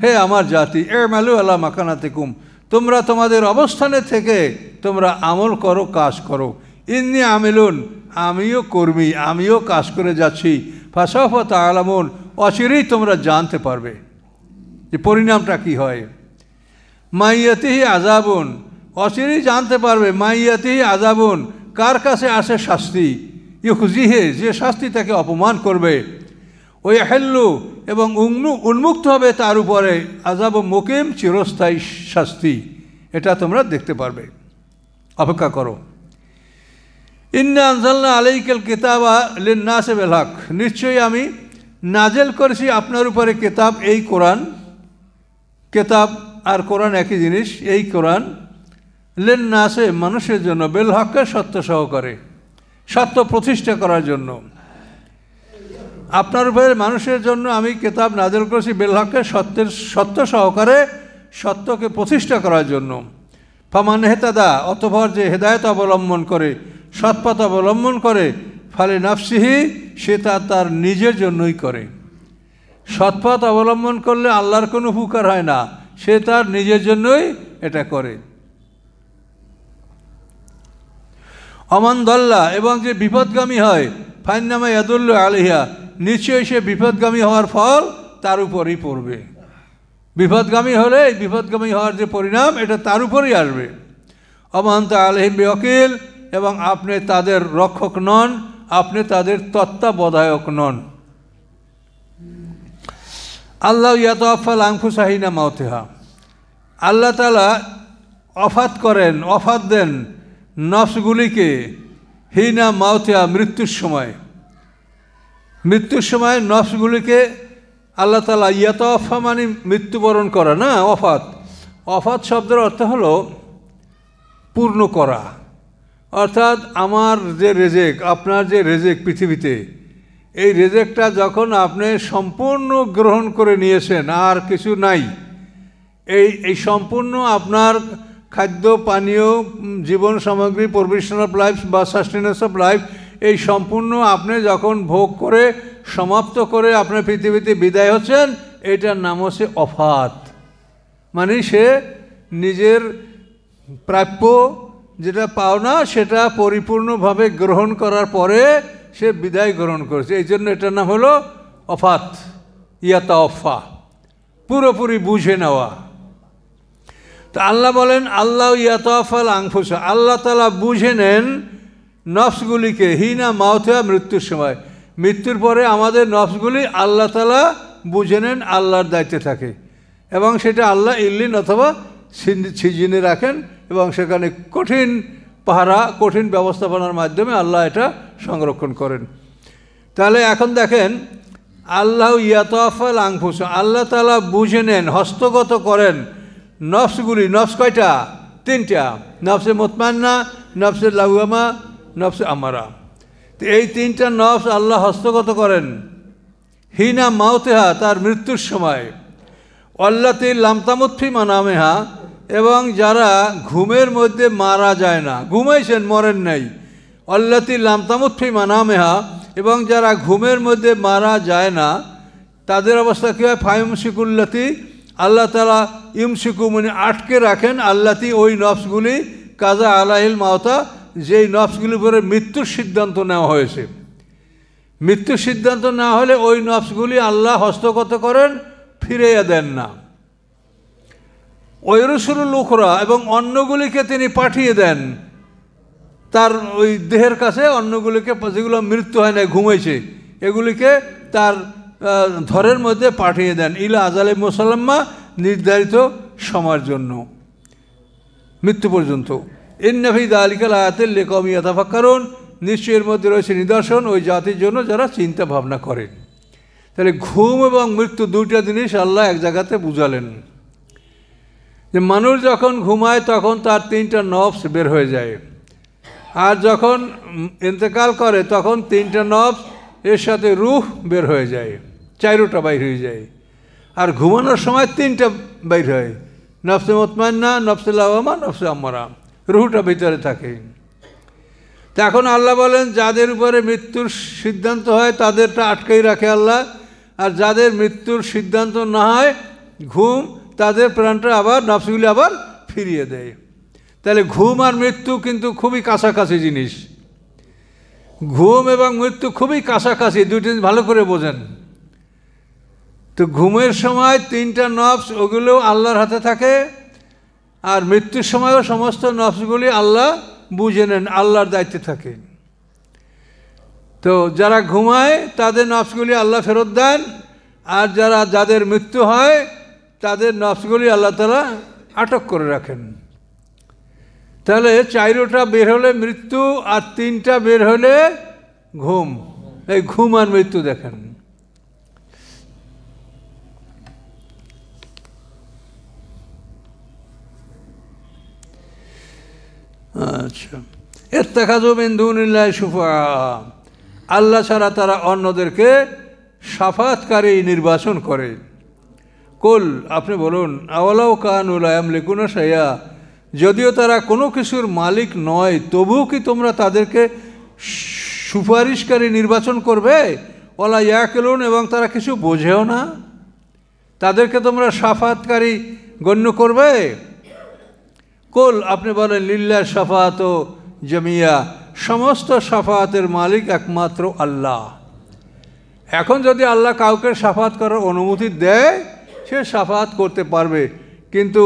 হে আমার জাতি, ইমালু আলা মাকানাতিকুম, তোমরা তোমাদের অবস্থানে থেকে তোমরা আমল করো, কাজ করো। ইন্নী আমিলুন, আমিও কর্মী, আমিও কাজ করে যাচ্ছি। ফাসাউফা তা'লামুন, অচিরেই তোমরা জানতে পারবে যে পরিণামটা কি হয়। মাইয়াতিহি আযাবুন, অচিরেই জানতে পারবে, মাইয়াতিহি আযাবুন, কার কাছে আসে শাস্তি, ইউখজিহে, যে শাস্তি তাকে অপমান করবে, ওই হেল্লু, এবং উন্মুক্ত হবে তার উপরে আযাব মুকিম, চিরস্থায়ী শাস্তি। এটা তোমরা দেখতে পারবে, অপেক্ষা করো। ইন্না আনজালনা আলাইকাল কিতাবা লিন-নাসি বিল হক, নিশ্চয়ই আমি নাজেল করেছি আপনার উপরে কিতাব, এই কোরআন। কিতাব আর কোরআন একই জিনিস। এই কোরআন লিন-নাসি, মানুষের জন্য, বিল হককে, সত্য সহকারে, সত্য প্রতিষ্ঠা করার জন্য। আপনার উপরে মানুষের জন্য আমি কিতাব নাজেল করেছি বিল হককে, সত্য সহকারে, সত্যকে প্রতিষ্ঠা করার জন্য। ফামান হেতাদা, অতঃপর যে হেদায়েত অবলম্বন করে, সৎপথ অবলম্বন করে, ফালি নাফসিহি, সে তার নিজের জন্যই করে। সৎপথ অবলম্বন করলে আল্লাহর কোনো উপকার হয় না, সে তার নিজের জন্যই এটা করে। অমান দল্লা, এবং যে বিপদগামী হয়, ফাইন্নামা ইয়াদুল্লু আলাইহা, নিশ্চয়ই সে বিপদগামী হওয়ার ফল তার উপরই পড়বে। বিপদগামী হলে এই বিপদগামী হওয়ার যে পরিণাম, এটা তার উপরই আসবে। অমান্ত আলাইহিম বিওয়াকিল, এবং আপনি তাদের রক্ষক নন, আপনি তাদের তত্ত্বাবধায়ক নন। আল্লাহ ইয়াতাওয়াফাল আনফুসা হিনা মাউতিহা, আল্লাহ তাআলা অফাত দেন নফসগুলিকে, হিনা মাউতিহা, মৃত্যুর সময়। মৃত্যুর সময় নফসগুলিকে আল্লাহ তাআলা, ইয়াতাওয়াফা মানে মৃত্যুবরণ করা না, অফাত শব্দের অর্থ হলো পূর্ণ করা। অর্থাৎ আমার যে রেজেক, আপনার যে রেজেক পৃথিবীতে, এই রেজেকটা যখন আপনি সম্পূর্ণ গ্রহণ করে নিয়েছেন, আর কিছু নাই, এই সম্পূর্ণ আপনার খাদ্য, পানীয়, জীবন সামগ্রী, প্রভিশন অফ লাইফ বা সাস্টেনেন্স অফ লাইফ, এই সম্পূর্ণ আপনি যখন ভোগ করে সমাপ্ত করে আপনার পৃথিবীতে বিদায় হচ্ছেন, এটার নাম হচ্ছে অফাত। মানে সে নিজের প্রাপ্য যেটা পাওনা, সেটা পরিপূর্ণভাবে গ্রহণ করার পরে সে বিদায় গ্রহণ করেছে, এই জন্য এটার নাম হলো অফাত, ইয়াতাওয়াফা, পুরোপুরি বুঝে নেওয়া। তো আল্লাহ বলেন, আল্লাহ ইয়াতাওয়াফাল আনফুসা, আল্লাহ তাআলা বুঝে নেন নফসগুলিকে, হিনা মাউতিহা, মৃত্যুর সময়। মৃত্যুর পরে আমাদের নফসগুলি আল্লাহ তাআলা বুঝে নেন, আল্লাহর দায়িত্বে থাকে, এবং সেটা আল্লাহ ইল্লিন অথবা সিজিনে রাখেন, এবং সেখানে কঠিন পাহারা, কঠিন ব্যবস্থাপনার মাধ্যমে আল্লাহ এটা সংরক্ষণ করেন। তাহলে এখন দেখেন, আল্লাহ ইয়াতাওয়াফাল আনফুস, আল্লাহ তাআলা বুঝে নেন, হস্তগত করেন নফসগুলি। নফস কয়টা? তিনটা, নফসে মুতমাইন্না, নফসে লাওয়ামা, নফসে আমারা। তো এই তিনটা নফস আল্লাহ হস্তগত করেন হিনা মাউতিহা, তার মৃত্যুর সময়। আল্লাতি লাম তামুত ফি মানামিহা, এবং যারা ঘুমের মধ্যে মারা যায় না, ঘুমাইছেন মরেন নাই। আল্লাতি লাম তামুত ফি মানামিহা, এবং যারা ঘুমের মধ্যে মারা যায় না, তাদের অবস্থা কী হয়? ফায়ুমসিকুল্লাতি, আল্লাহ তাআলা ইউমসিকু মানে আটকে রাখেন, আল্লাতি ওই নফসগুলি, কাজা আলাইহিল মাউতা, যেই নফসগুলির উপরে মৃত্যুর সিদ্ধান্ত নেওয়া হয়েছে। মৃত্যুর সিদ্ধান্ত না হলে ওই নফসগুলি আল্লাহ হস্তগত করেন, ফিরিয়ে দেন না। ওই রসুলুল উখরা, এবং অন্যগুলিকে তিনি পাঠিয়ে দেন তার ওই দেহের কাছে, অন্যগুলিকে, যেগুলো মৃত্যু হয় না, ঘুমাইছে, এগুলিকে তার ধরের মধ্যে পাঠিয়ে দেন, ইলা আজালে মুসাল্লাম্মা, নির্ধারিত সময়ের জন্য, মৃত্যু পর্যন্ত। ইন্না ফি যালিকা লাআয়াতিন লিকাওমিন ইয়াতাফাক্কারুন, নিশ্চয়ই এর মধ্যে রয়েছে নিদর্শন ওই জাতির জন্য যারা চিন্তা ভাবনা করেন। তাহলে ঘুম এবং মৃত্যু দুইটা জিনিস আল্লাহ এক জায়গাতে বুঝালেন, যে মানুষ যখন ঘুমায় তখন তার তিনটা নফস বের হয়ে যায়, আর যখন ইন্তেকাল করে তখন 3টা নফস এর সাথে রূহ বের হয়ে যায়, 4টা বাইর হয়ে যায়। আর ঘুমানোর সময় 3টা বাইর হয়, নফসে মুতমাইন্না, নফসে লাওয়ামা, নফসে আম্মারা, রুহটা ভিতরে থাকে। তো এখন আল্লাহ বলেন যাদের উপরে মৃত্যুর সিদ্ধান্ত হয় তাদেরটা আটকাই রাখে আল্লাহ, আর যাদের মৃত্যুর সিদ্ধান্ত না হয় ঘুম, তাদের প্রাণটা আবার নফসগুলি আবার ফিরিয়ে দেয়। তাহলে ঘুম আর মৃত্যু কিন্তু খুবই কাছাকাছি জিনিস। ঘুম এবং মৃত্যু খুবই কাছাকাছি, দুটি ভালো করে বোঝেন। তো ঘুমের সময় 3টা নফস ওগুলো আল্লাহর হাতে থাকে, আর মৃত্যুর সময়ও সমস্ত নফসগুলি আল্লাহ বুঝে নেন, আল্লাহর দায়িত্বে থাকে। তো যারা ঘুমায় তাদের নফসগুলি আল্লাহ ফেরত দেন, আর যাদের মৃত্যু হয় তাদের নফসগুলি আল্লাহ তাআলা আটক করে রাখেন। তাহলে 4টা বের হলে মৃত্যু, আর 3টা বের হলে ঘুম। এই ঘুম আর মৃত্যু দেখেন। আচ্ছা, ইত্তাখাযু মিন দুনিল্লাহি শুফাআ, আল্লাহ ছাড়া তারা অন্যদেরকে শাফাতকারী নির্বাচন করে। কুল, আপনি বলুন, আওয়ালাউ কানু লা ইয়ামলিকুনা শাইআ, যদিও তারা কোনো কিছুর মালিক নয় তবুও কি তোমরা তাদেরকে সুপারিশকারী নির্বাচন করবে? ওয়ালা ইয়াকিলুন, এবং তারা কিছু বোঝেও না, তাদেরকে তোমরা শাফাতকারী গণ্য করবে? কুল, আপনি বলেন, লিল্লাহ শাফাত জামিয়া, সমস্ত শাফাতের মালিক একমাত্র আল্লাহ। এখন যদি আল্লাহ কাউকে শাফাত করার অনুমতি দেয় সে শাফাত করতে পারবে, কিন্তু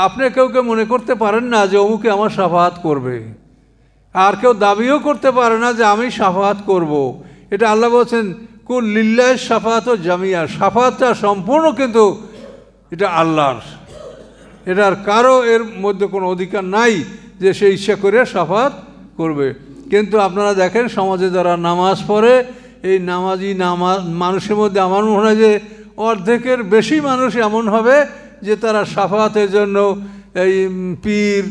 আপনি কেউকে মনে করতে পারেন না যে অমুকে আমার শাফাত করবে, আর কেউ দাবিও করতে পারে না যে আমি শাফাত করব। এটা আল্লাহ বলছেন কুল লিল্লাহ শাফাত জামিয়া, শাফাতটা সম্পূর্ণ কিন্তু এটা আল্লাহর, এটার কারো এর মধ্যে কোনো অধিকার নাই যে সে ইচ্ছা করে শাফাত করবে। কিন্তু আপনারা দেখেন সমাজে যারা নামাজ পড়ে, এই মানুষের মধ্যে আমার মনে হয় যে অর্ধেকের বেশি মানুষ এমন হবে যে তারা শাফাতের জন্য এই পীর,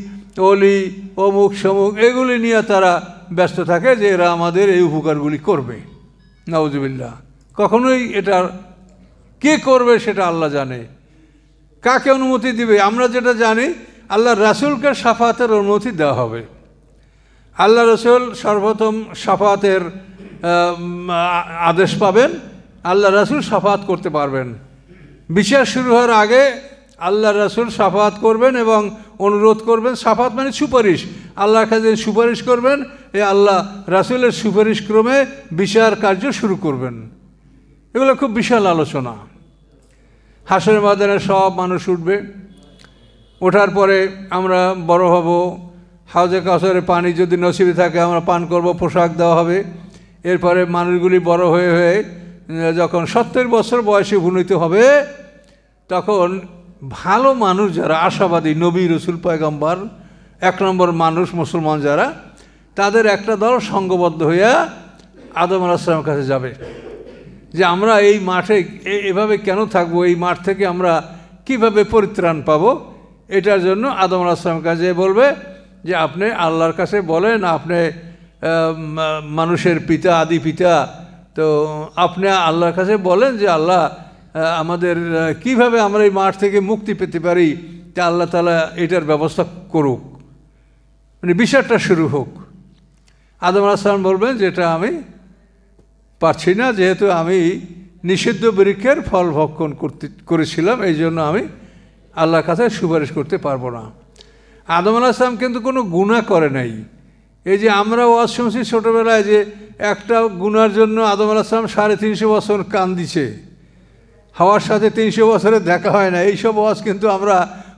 অলি, অমুক সমুক এগুলি নিয়ে তারা ব্যস্ত থাকে যে এরা আমাদের এই উপকারগুলি করবে। নাউজুবিল্লাহ। কখনোই এটা কে করবে সেটা আল্লাহ জানে, কাকে অনুমতি দিবে। আমরা যেটা জানি আল্লাহ রাসূলকে শাফাতের অনুমতি দেওয়া হবে। আল্লাহ রাসূল সর্বপ্রথম শাফাতের আদেশ পাবেন, আল্লাহ রাসূল শাফাত করতে পারবেন। বিচার শুরু হওয়ার আগে আল্লাহ রাসূল শাফাত করবেন এবং অনুরোধ করবেন। শাফাত মানে সুপারিশ, আল্লাহর কাছে সুপারিশ করবেন, এই আল্লাহ রাসূলের সুপারিশ ক্রমে বিচার কার্য শুরু করবেন। এগুলো খুব বিশাল আলোচনা। হাসরের ময়দানে সব মানুষ উঠবে, ওঠার পরে আমরা বড় হব, হাউজে কাউসারের পানি যদি নসিবে থাকে আমরা পান করব, পোশাক দেওয়া হবে। এরপরে মানুষগুলি বড় হয়ে হয়ে যখন 70 বছর বয়সে উপনীত হবে তখন ভালো মানুষ যারা আশাবাদী, নবী রসুল পয়গম্বর 1 নম্বর মানুষ মুসলমান যারা, তাদের একটা দল সংঘবদ্ধ হইয়া আদম আলাইহিস সালামের কাছে যাবে যে আমরা এই মাঠে এভাবে কেন থাকবো, এই মাঠ থেকে আমরা কিভাবে পরিত্রাণ পাবো। এটার জন্য আদম আলাইহিস সালামের কাছে বলবে যে আপনি আল্লাহর কাছে বলেন, আপনি মানুষের পিতা, আদি পিতা, তো আপনি আল্লাহর কাছে বলেন যে আল্লাহ আমাদের কিভাবে আমরা এই মাঠ থেকে মুক্তি পেতে পারি, তা আল্লাহ তাআলা এটার ব্যবস্থা করুক, মানে বিচারটা শুরু হোক। আদম আলাইহিস সালাম বলবেন যেটা আমি পারছি না, যেহেতু আমি নিষিদ্ধ বৃক্ষের ফল ভক্ষণ করেছিলাম, এই জন্য আমি আল্লাহর কাছে সুপারিশ করতে পারবো না। আদম আলাইহিস সালাম কিন্তু কোনো গুনাহ করে নাই। এই যে আমরা ওয়াজ শুনছি ছোটোবেলায় যে একটা গুনার জন্য আদম আলাইহিস সালাম 350 বছর কান্দিছে, হাওয়ার সাথে 300 বছরের দেখা হয় না, এইসব ওয়াজ কিন্তু আমরা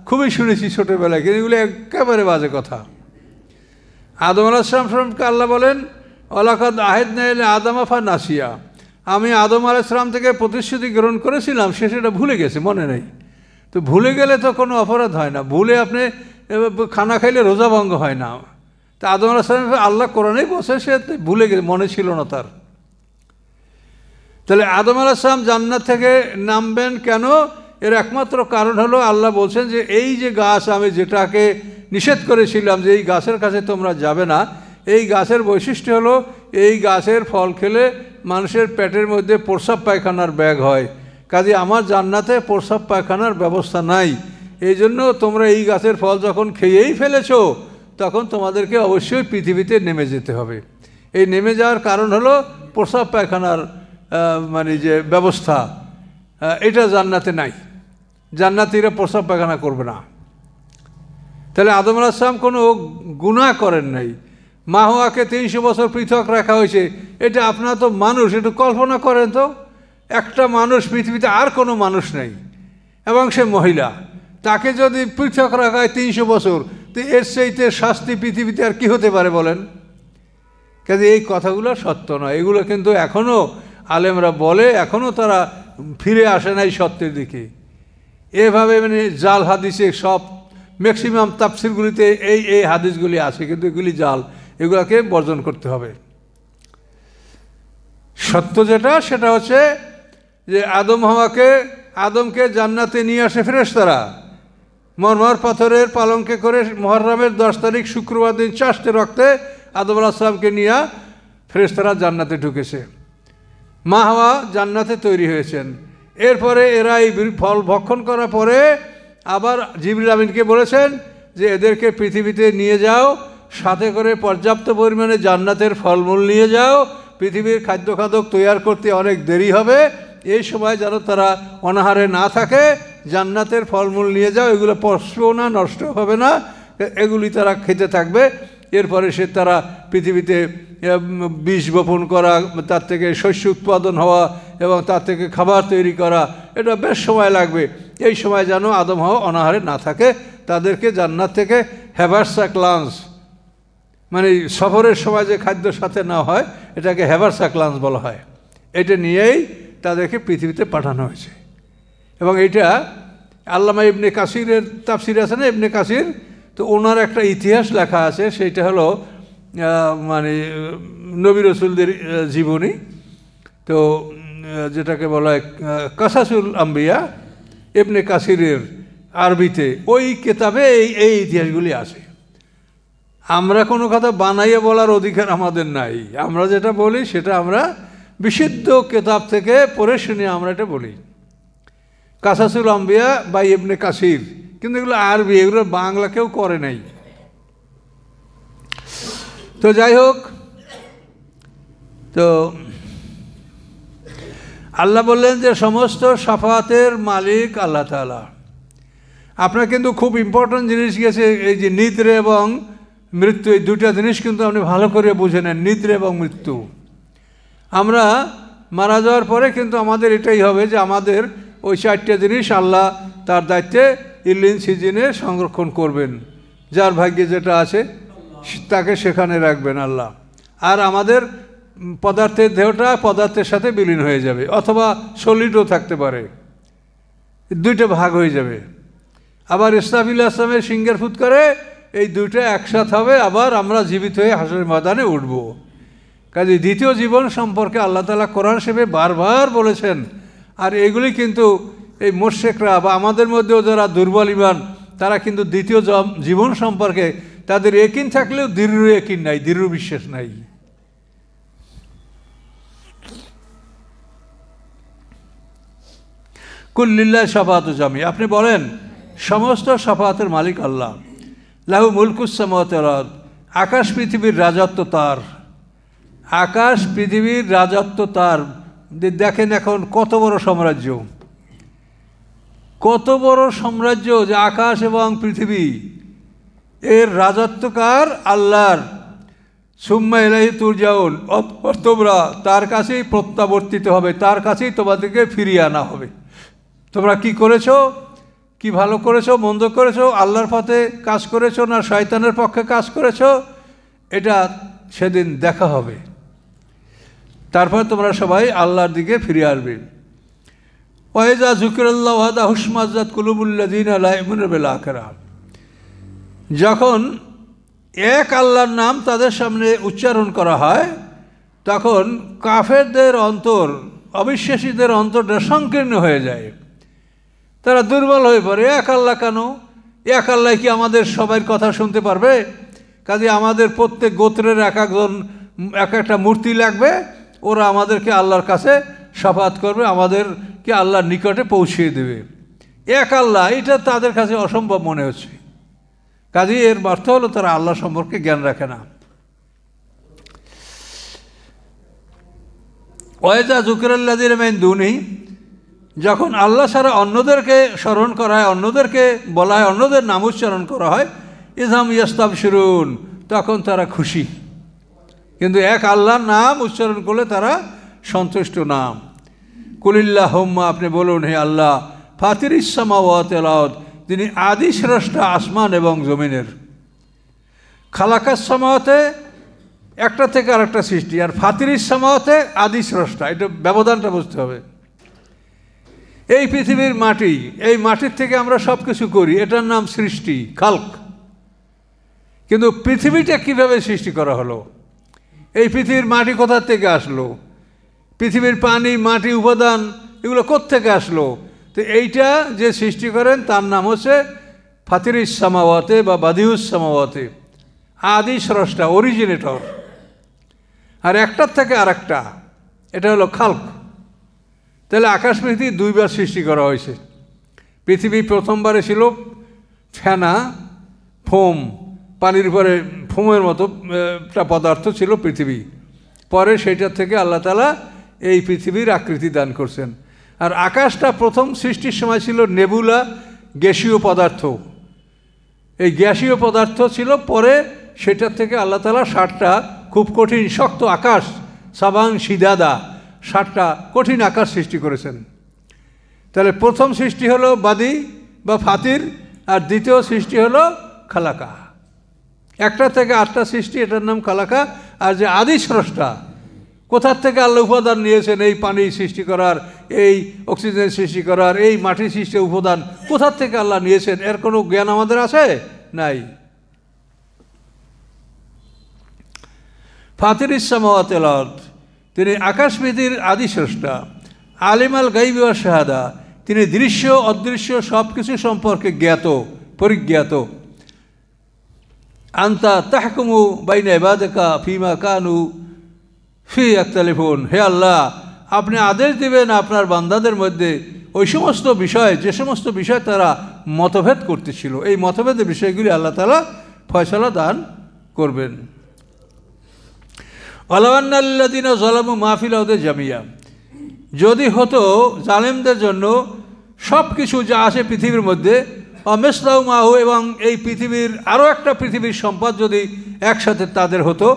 খুবই শুনেছি ছোটোবেলায়, কিন্তু এগুলো একেবারে বাজে কথা। আদম আলাইহিস সালামকে আল্লাহ বলেন ওয়ালাকাদ আহাদনা ইলা আদমা ফানাসিয়া, আমি আদম আলাইহিস সালাম থেকে প্রতিশ্রুতি গ্রহণ করেছিলাম, সে সেটা ভুলে গেছে, মনে নেই। তো ভুলে গেলে তো কোনো অপরাধ হয় না, ভুলে আপনি খানা খাইলে রোজা ভঙ্গ হয় না। তা আদম আলাইহিস সালাম আল্লাহ কোরআনেই বলছে সে ভুলে গেছে, মনে ছিল না তার। তাহলে আদম আলাইহিস সালাম জান্নাত থেকে নামবেন কেন, এর একমাত্র কারণ হলো আল্লাহ বলছেন যে এই যে গাছ আমি যেটাকে নিষেধ করেছিলাম যে এই গাছের কাছে তোমরা যাবে না, এই গাছের বৈশিষ্ট্য হলো এই গাছের ফল খেলে মানুষের পেটের মধ্যে প্রস্রাব পায়খানার ব্যাগ হয়। কাজে আমার জান্নাতে প্রস্রাব পায়খানার ব্যবস্থা নাই। এই জন্য তোমরা এই গাছের ফল যখন খেয়েই ফেলেছো তখন তোমাদেরকে অবশ্যই পৃথিবীতে নেমে যেতে হবে। এই নেমে যাওয়ার কারণ হলো প্রস্রাব পায়খানার মানে যে ব্যবস্থা, এটা জান্নাতে নাই। জান্নাতীরা প্রস্রাব পায়খানা করবে না। তাহলে আদম আলাইহিস সালাম কোনো গুনাহ করেন নাই। মা হওয়াকে 300 বছর পৃথক রাখা হয়েছে, এটা আপনারা তো মানুষ, একটু কল্পনা করেন তো, একটা মানুষ পৃথিবীতে, আর কোনো মানুষ নেই, এবং সে মহিলা, তাকে যদি পৃথক রাখা হয় 300 বছর, তো এর চাইতে শাস্তি পৃথিবীতে আর কি হতে পারে বলেন? কাজে এই কথাগুলো সত্য নয়। এগুলো কিন্তু এখনও আলেমরা বলে, এখনও তারা ফিরে আসে নাই সত্যের দিকে। এভাবে মানে জাল হাদিসে সব ম্যাক্সিমাম তাফসিরগুলিতে এই হাদিসগুলি আছে, কিন্তু এগুলি জাল, এগুলোকে বর্জন করতে হবে। সত্য যেটা সেটা হচ্ছে যে আদমকে জান্নাতে নিয়ে আসে ফেরেশতারা মরমর পাথরের পালঙ্কে করে। মুহররমের 10 তারিখ শুক্রবার দিন চাষতে রক্তে আদম আলাইহিস সালামকে নিয়ে ফেরেশতারা জান্নাতে ঢুকেছে। মা হাওয়া জান্নাতে তৈরি হয়েছেন। এরপরে এরা এই ফল ভক্ষণ করার পরে আবার জিবরিল আমিনকে বলেছেন যে এদেরকে পৃথিবীতে নিয়ে যাও, সাথে করে পর্যাপ্ত পরিমাণে জান্নাতের ফলমূল নিয়ে যাও, পৃথিবীর খাদ্য খাদক তৈয়ার করতে অনেক দেরি হবে, এই সময় যেন তারা অনাহারে না থাকে, জান্নাতের ফলমূল নিয়ে যাও, এগুলো পচবেও না, নষ্ট হবে না, এগুলি তারা খেতে থাকবে। এরপরে তারা পৃথিবীতে বীজ বপন করা, তার থেকে শস্য উৎপাদন হওয়া এবং তার থেকে খাবার তৈরি করা, এটা বেশ সময় লাগবে। এই সময় যেন আদম হাওয়া অনাহারে না থাকে, তাদেরকে জান্নাত থেকে হ্যাভারসাক লাঞ্চ, মানে সফরের সময় যে খাদ্য সাথে না হয় এটাকে হ্যাভারসাক লাঞ্চ বলা হয়, এটা নিয়েই তাদেরকে পৃথিবীতে পাঠানো হয়েছে। এবং এটা আল্লামা ইবনে কাসিরের তাফসির আছে না, ইবনে কাসির, তো ওনার একটা ইতিহাস লেখা আছে, সেইটা হলো মানে নবী রাসূলদের জীবনী, তো যেটাকে বলা হয় কাসাসুল আম্বিয়া, ইবনে কাসিরের আরবিতে ওই কিতাবে এই ইতিহাসগুলি আছে। আমরা কোনো কথা বানাইয়ে বলার অধিকার আমাদের নাই। আমরা যেটা বলি সেটা আমরা বিশুদ্ধ কিতাব থেকে পড়ে শুনে আমরা এটা বলি। কাসাসুল আম্বিয়া বা ইবনে কাসির, কিন্তু এগুলো আরবি, এগুলো বাংলা কেউ করে নাই। তো যাই হোক, তো আল্লাহ বললেন যে সমস্ত শাফাতের মালিক আল্লাহ তাআলা। আপনার কিন্তু খুব ইম্পর্ট্যান্ট জিনিস গেছে, এই যে নিদ্রা এবং মৃত্যু, এই দুইটা জিনিস কিন্তু আপনি ভালো করে বুঝে নেন, নিদ্রা এবং মৃত্যু। আমরা মারা যাওয়ার পরে কিন্তু আমাদের এটাই হবে যে আমাদের ওই 4টা জিনিস আল্লাহ তার দায়িত্বে ইল্লিন সিজিনে সংরক্ষণ করবেন। যার ভাগ্যে যেটা আছে তাকে সেখানে রাখবেন আল্লাহ। আর আমাদের পদার্থের দেহটা পদার্থের সাথে বিলীন হয়ে যাবে, অথবা সলিডও থাকতে পারে, দুইটা ভাগ হয়ে যাবে। আবার ইসরাফিল আসলামের সিংহের ফুৎকারে এই দুইটা একসাথে হবে, আবার আমরা জীবিত হয়ে হাসরের ময়দানে উঠব। কাজে দ্বিতীয় জীবন সম্পর্কে আল্লাহ তাআলা কোরআন শরীফে বারবার বলেছেন। আর এগুলি কিন্তু এই মুশরিকরা বা আমাদের মধ্যেও যারা দুর্বল ঈমান, তারা কিন্তু দ্বিতীয় জীবন সম্পর্কে তাদের ইয়াকিন থাকলেও দৃঢ় ইয়াকিন নাই, দৃঢ় বিশ্বাস নাই। কুল্লিল্লাহ শাফাআতু জামি, আপনি বলেন সমস্ত শাফাআতের মালিক আল্লাহ। লাহু মুলকুস সামাওয়াতি ওয়াল আরদ, আকাশ পৃথিবীর রাজত্ব তার। আকাশ পৃথিবীর রাজত্ব তার। দেখেন এখন কত বড় সাম্রাজ্য, কত বড় সাম্রাজ্য যে আকাশ এবং পৃথিবী, এর রাজত্বকার আল্লাহর। সুম্মা ইলাইহি তুরজাউন, তোমরা তার কাছেই প্রত্যাবর্তিত হবে, তার কাছেই তোমাদেরকে ফিরিয়ে আনা হবে। তোমরা কি করেছো, কি ভালো করেছো, মন্দ করেছো, আল্লাহর পথে কাজ করেছো না শয়তানের পক্ষে কাজ করেছো, এটা সেদিন দেখা হবে। তারপর তোমরা সবাই আল্লাহর দিকে ফিরে আসবে। ওয়াইজা যুকিরাল্লাহু ওয়াহদাহু ইশমাআজ্জাত কুলুবুল্লাযিনা লা ইউমিনুনা বিল আখিরাহ, যখন এক আল্লাহর নাম তাদের সামনে উচ্চারণ করা হয়, তখন কাফেরদের অন্তর, অবিশ্বাসীদের অন্তরটা সংকীর্ণ হয়ে যায়, তারা দুর্বল হয়ে পড়ে। এক আল্লাহ কেন? এক আল্লাহ কি আমাদের সবার কথা শুনতে পারবে? কাজে আমাদের প্রত্যেক গোত্রের এক একটা মূর্তি লাগবে, ওরা আমাদেরকে আল্লাহর কাছে শাফাত করবে, আমাদেরকে আল্লাহর নিকটে পৌঁছিয়ে দেবে। এক আল্লাহ, এটা তাদের কাছে অসম্ভব মনে হচ্ছে। কাজে এর অর্থ হলো তারা আল্লাহ সম্পর্কে জ্ঞান রাখে না। ওয়াইজা যুকিরাল্লাযীনা মিন দুনিহি, যখন আল্লাহ ছাড়া অন্যদেরকে স্মরণ করা হয়, অন্যদেরকে বলা হয়, অন্যদের নাম উচ্চারণ করা হয়, ইযহাম ইয়াস্তাবশিরুন, তখন তারা খুশি। কিন্তু এক আল্লাহর নাম উচ্চারণ করলে তারা সন্তুষ্ট নাম। কুলিল্লাহুম্মা, আপনি বলুন, হে আল্লাহ, ফাতিরিস সামাওয়াতি ওয়াল আরদ, তিনি আদি স্রষ্টা আসমান এবং জমিনের। খালাকাস সামাওয়াতে একটা থেকে আরেকটা সৃষ্টি, আর ফাতিরিস সামাওয়াতে আদি স্রষ্টা, এটা ব্যবধানটা বুঝতে হবে। এই পৃথিবীর মাটি, এই মাটির থেকে আমরা সব কিছু করি, এটার নাম সৃষ্টি, খালক। কিন্তু পৃথিবীটা কিভাবে সৃষ্টি করা হলো? এই পৃথিবীর মাটি কোথা থেকে আসলো? পৃথিবীর পানি, মাটি, উপাদান এগুলো কোত্থেকে আসলো? তো এইটা যে সৃষ্টি করেন তার নাম হচ্ছে ফাতিরিস সামাওয়াতে বা বাদিউস সামাওয়াতে, আদি স্রষ্টা, অরিজিনেটর। আর একটার থেকে আরেকটা, এটা হলো খালক। তাহলে আকাশ পৃথিবী দুইবার সৃষ্টি করা হয়েছে। পৃথিবী প্রথমবারে ছিল ফেনা, ফোম, পানির উপরে ফোমের মতো একটা পদার্থ ছিল পৃথিবী। পরে সেইটার থেকে আল্লাহ তাআলা এই পৃথিবীর আকৃতি দান করছেন। আর আকাশটা প্রথম সৃষ্টির সময় ছিল নেবুলা, গ্যাসীয় পদার্থ। এই গ্যাসীয় পদার্থ ছিল, পরে সেটার থেকে আল্লাহ তাআলা 7টা খুব কঠিন শক্ত আকাশ, সাবাং শিদাদা, 7টা কঠিন আকাশ সৃষ্টি করেছেন। তাহলে প্রথম সৃষ্টি হলো বাদি বা ফাতির, আর দ্বিতীয় সৃষ্টি হলো খালাকা। একটা থেকে 8টা সৃষ্টি, এটার নাম খালাকা। আর যে আদি স্রষ্টা, কোথার থেকে আল্লাহ উপাদান নিয়েছেন এই পানি সৃষ্টি করার, এই অক্সিজেন সৃষ্টি করার, এই মাটি সৃষ্টির উপাদান কোথার থেকে আল্লাহ নিয়েছেন, এর কোনো জ্ঞান আমাদের আছে? নাই। ফাতিরিস সামাওয়াতি ওয়াল আরদ, তিনি আকাশ পৃথিবীর আদি স্রষ্টা। আলিমাল গায়বি ওয়াশ শাহাদা, তিনি দৃশ্য অদৃশ্য সব কিছু সম্পর্কে জ্ঞাত, পরিজ্ঞাত। আনতা তাহকুমু বাইনা ইবাদিকা ফিমা কানু ফি ইয়াখতালিফুন, হে আল্লাহ, আপনি আদেশ দিবেন আপনার বান্দাদের মধ্যে ওই সমস্ত বিষয়, যে সমস্ত বিষয় তারা মতভেদ করতেছিল, এই মতভেদের বিষয়গুলি আল্লাহ তাআলা ফয়সালা দান করবেন। ওয়ালাউ আন্নাল্লাযীনা যালামু মা ফিল আরদি জামিয়া, যদি হতো জালেমদের জন্য সব কিছু যা আছে পৃথিবীর মধ্যে, অমিসলাহু মাহু, এবং এই পৃথিবীর আরও একটা পৃথিবীর সম্পদ যদি একসাথে তাদের হতো,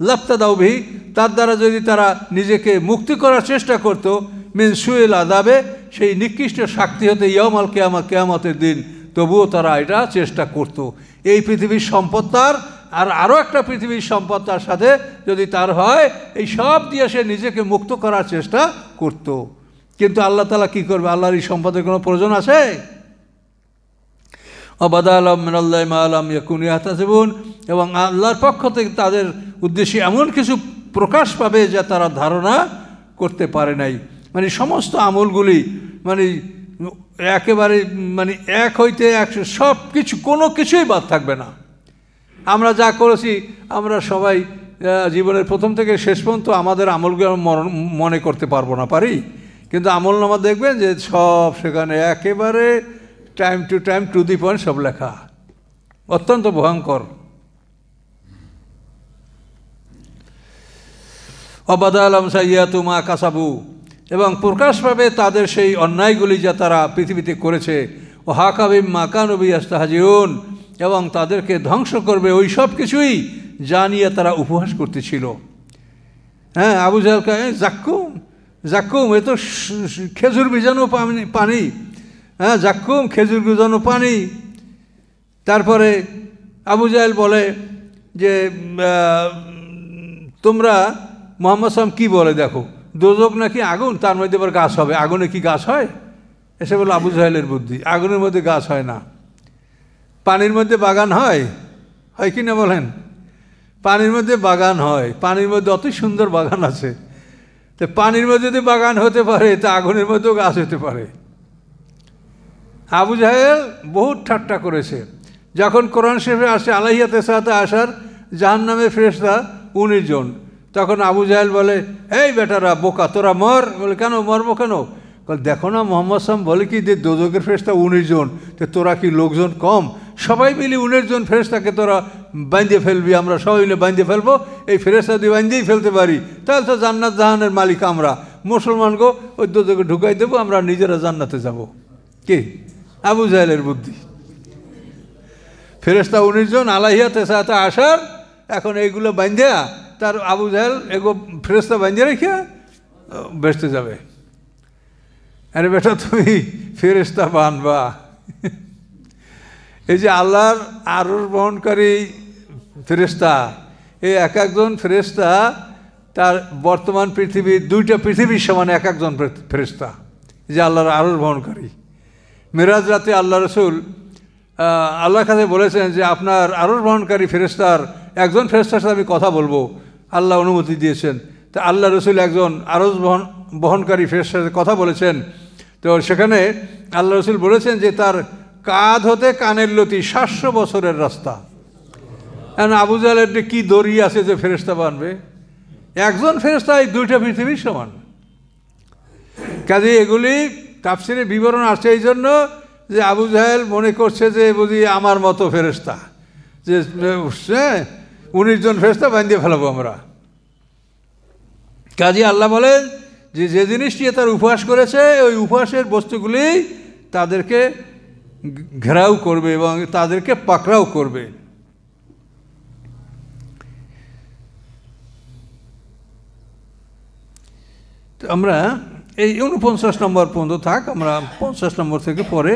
লাফতাদাউ বিহি, তার দ্বারা যদি তারা নিজেকে মুক্তি করার চেষ্টা করত, মিন সুইল আযাবে, সেই নিকৃষ্ট শাস্তি হতে ইয়াউমাল কিয়ামা, কিয়ামতের দিন, তবুও তারা এটা চেষ্টা করত। এই পৃথিবীর সম্পদ তার, আর আরও একটা পৃথিবীর সম্পদ তার সাথে যদি তার হয়, এই সব দিয়ে সে নিজেকে মুক্ত করার চেষ্টা করত। কিন্তু আল্লাহ তাআলা কী করবে? আল্লাহর এই সম্পদের কোনো প্রয়োজন আছে? অবাদালাম মিনাল্লাহি মা লাম ইয়াকুনু ইয়াহতাসিবুন, এবং আল্লাহর পক্ষ থেকে তাদের উদ্দেশ্যে এমন কিছু প্রকাশ পাবে যা তারা ধারণা করতে পারে নাই। মানে সমস্ত আমলগুলি মানে একেবারে মানে এক হইতে 100, সব কিছু, কোনো কিছুই বাদ থাকবে না। আমরা যা করেছি, আমরা সবাই জীবনের প্রথম থেকে শেষ পর্যন্ত আমাদের আমলগুলো মনে করতে পারবো না, পারি? কিন্তু আমলনামা দেখবেন যে সব সেখানে একেবারে time to time, to the point সব লেখা, অত্যন্ত ভয়ঙ্কর। অবাদালাম সাইয়াতু মা কাসাবু, এবং প্রকাশ পাবে তাদের সেই অন্যায়গুলি যা তারা পৃথিবীতে করেছে। ও হাকাবিম মা কানু বিহি ইস্তাহজিউন, এবং তাদেরকে ধ্বংস করবে ওই সব কিছুই যা নিয়ে তারা উপহাস করতেছিল। হ্যাঁ, আবু জাহেলকে জাক্কুম, জাক্কুম, এ তো খেজুর ভিজানো পানি, হ্যাঁ, জাক্কুম, খেজুর ভিজানো পানি। তারপরে আবু জাহেল বলে যে তোমরা মুহাম্মদ সাল্লাল্লাহু আলাইহি ওয়াসাল্লাম কী বলে দেখো, দোজখ নাকি আগুন, তার মধ্যে আবার গাছ হবে। আগুনে কি গাছ হয়? এসে বলো আবু জাহেলের বুদ্ধি, আগুনের মধ্যে গাছ হয় না। পানির মধ্যে বাগান হয়, হয় কি না বলেন? পানির মধ্যে বাগান হয়, পানির মধ্যে অত সুন্দর বাগান আছে। তো পানির মধ্যে যদি বাগান হতে পারে, তা আগুনের মধ্যেও গাছ হতে পারে। আবু জাহেল বহুত ঠাট্টা করেছে। যখন কোরআন শরীফে আসে আলাইহিয়া তেসাতে আসার জাহান্নামের ফেরেশতা 19 জন। তখন আবু জাহেল বলে, এই বেটারা বোকা, তোরা মর। বলে, কেন মরবো কেন? দেখো না মোহাম্মদ সাল্লাম বলে কি যে দোজখের ফেরেশতা 19 জন, তো তোরা কি লোকজন কম? সবাই মিলে 19 জন ফেরেশতাকে তোরা বাঁধে ফেলবি, আমরা সবাই মিলে বাঁধে ফেলবো। এই ফেরেশতা দিয়ে বাঁধেই ফেলতে পারি, তাহলে তো জান্নাত জাহানের মালিক আমরা। মুসলমানকে ওই দোজখে ঢুকাই দেবো, আমরা নিজেরা জান্নাতে যাব। কি আবু জাহেলের বুদ্ধি! ফেরেশতা 19 জন আলাইহিয়া তেসাতে আসার, এখন এইগুলো বাঁধিয়া তার আবু জাহেল এগো ফেরেশতা বাঁধিয়ে রেখে বেসতে যাবে। আরে বেটা, তুমি ফেরেশতা বানবা? এই যে আল্লাহর আরশ বহনকারী ফেরেশতা, এই এক একজন ফেরেশতা তার বর্তমান পৃথিবীর 2টা পৃথিবীর সমান এক একজন ফেরেশতা, যে আল্লাহর আরশ বহনকারী। মেরাজ রাতে আল্লাহ রসুল আল্লাহর কাছে বলেছেন যে আপনার আরশ বহনকারী ফেরেশতার একজন ফেরেশতার সাথে আমি কথা বলবো, আল্লাহ অনুমতি দিয়েছেন। তা আল্লাহ রসুল একজন আরশ বহনকারী ফেরেশতার সাথে কথা বলেছেন। তো সেখানে আল্লাহ রসুল বলেছেন যে তার কাঁধ হতে কানের লতি 700 বছরের রাস্তা। এখন আবু জাহেলের কি দড়ি আছে যে ফেরেশতা বানবে? একজন ফেরেশতা এই 2টা পৃথিবীর সমান। কাজে এগুলি তাফসিরে বিবরণ আসছে এই জন্য যে আবু জাহেল মনে করছে যে বুঝি আমার মতো ফেরেশতা, যে 19 জন ফেরেশতা বাঁধিয়ে ফেলাবো আমরা। কাজে আল্লাহ বলেন যে যে জিনিসটি তার উপহাস করেছে, ওই উপহাসের বস্তুগুলি তাদেরকে ঘেরাও করবে এবং তাদেরকে পাকড়াও করবে। তো আমরা এই 49 নম্বর পর্যন্ত থাক, আমরা 50 নম্বর থেকে পরে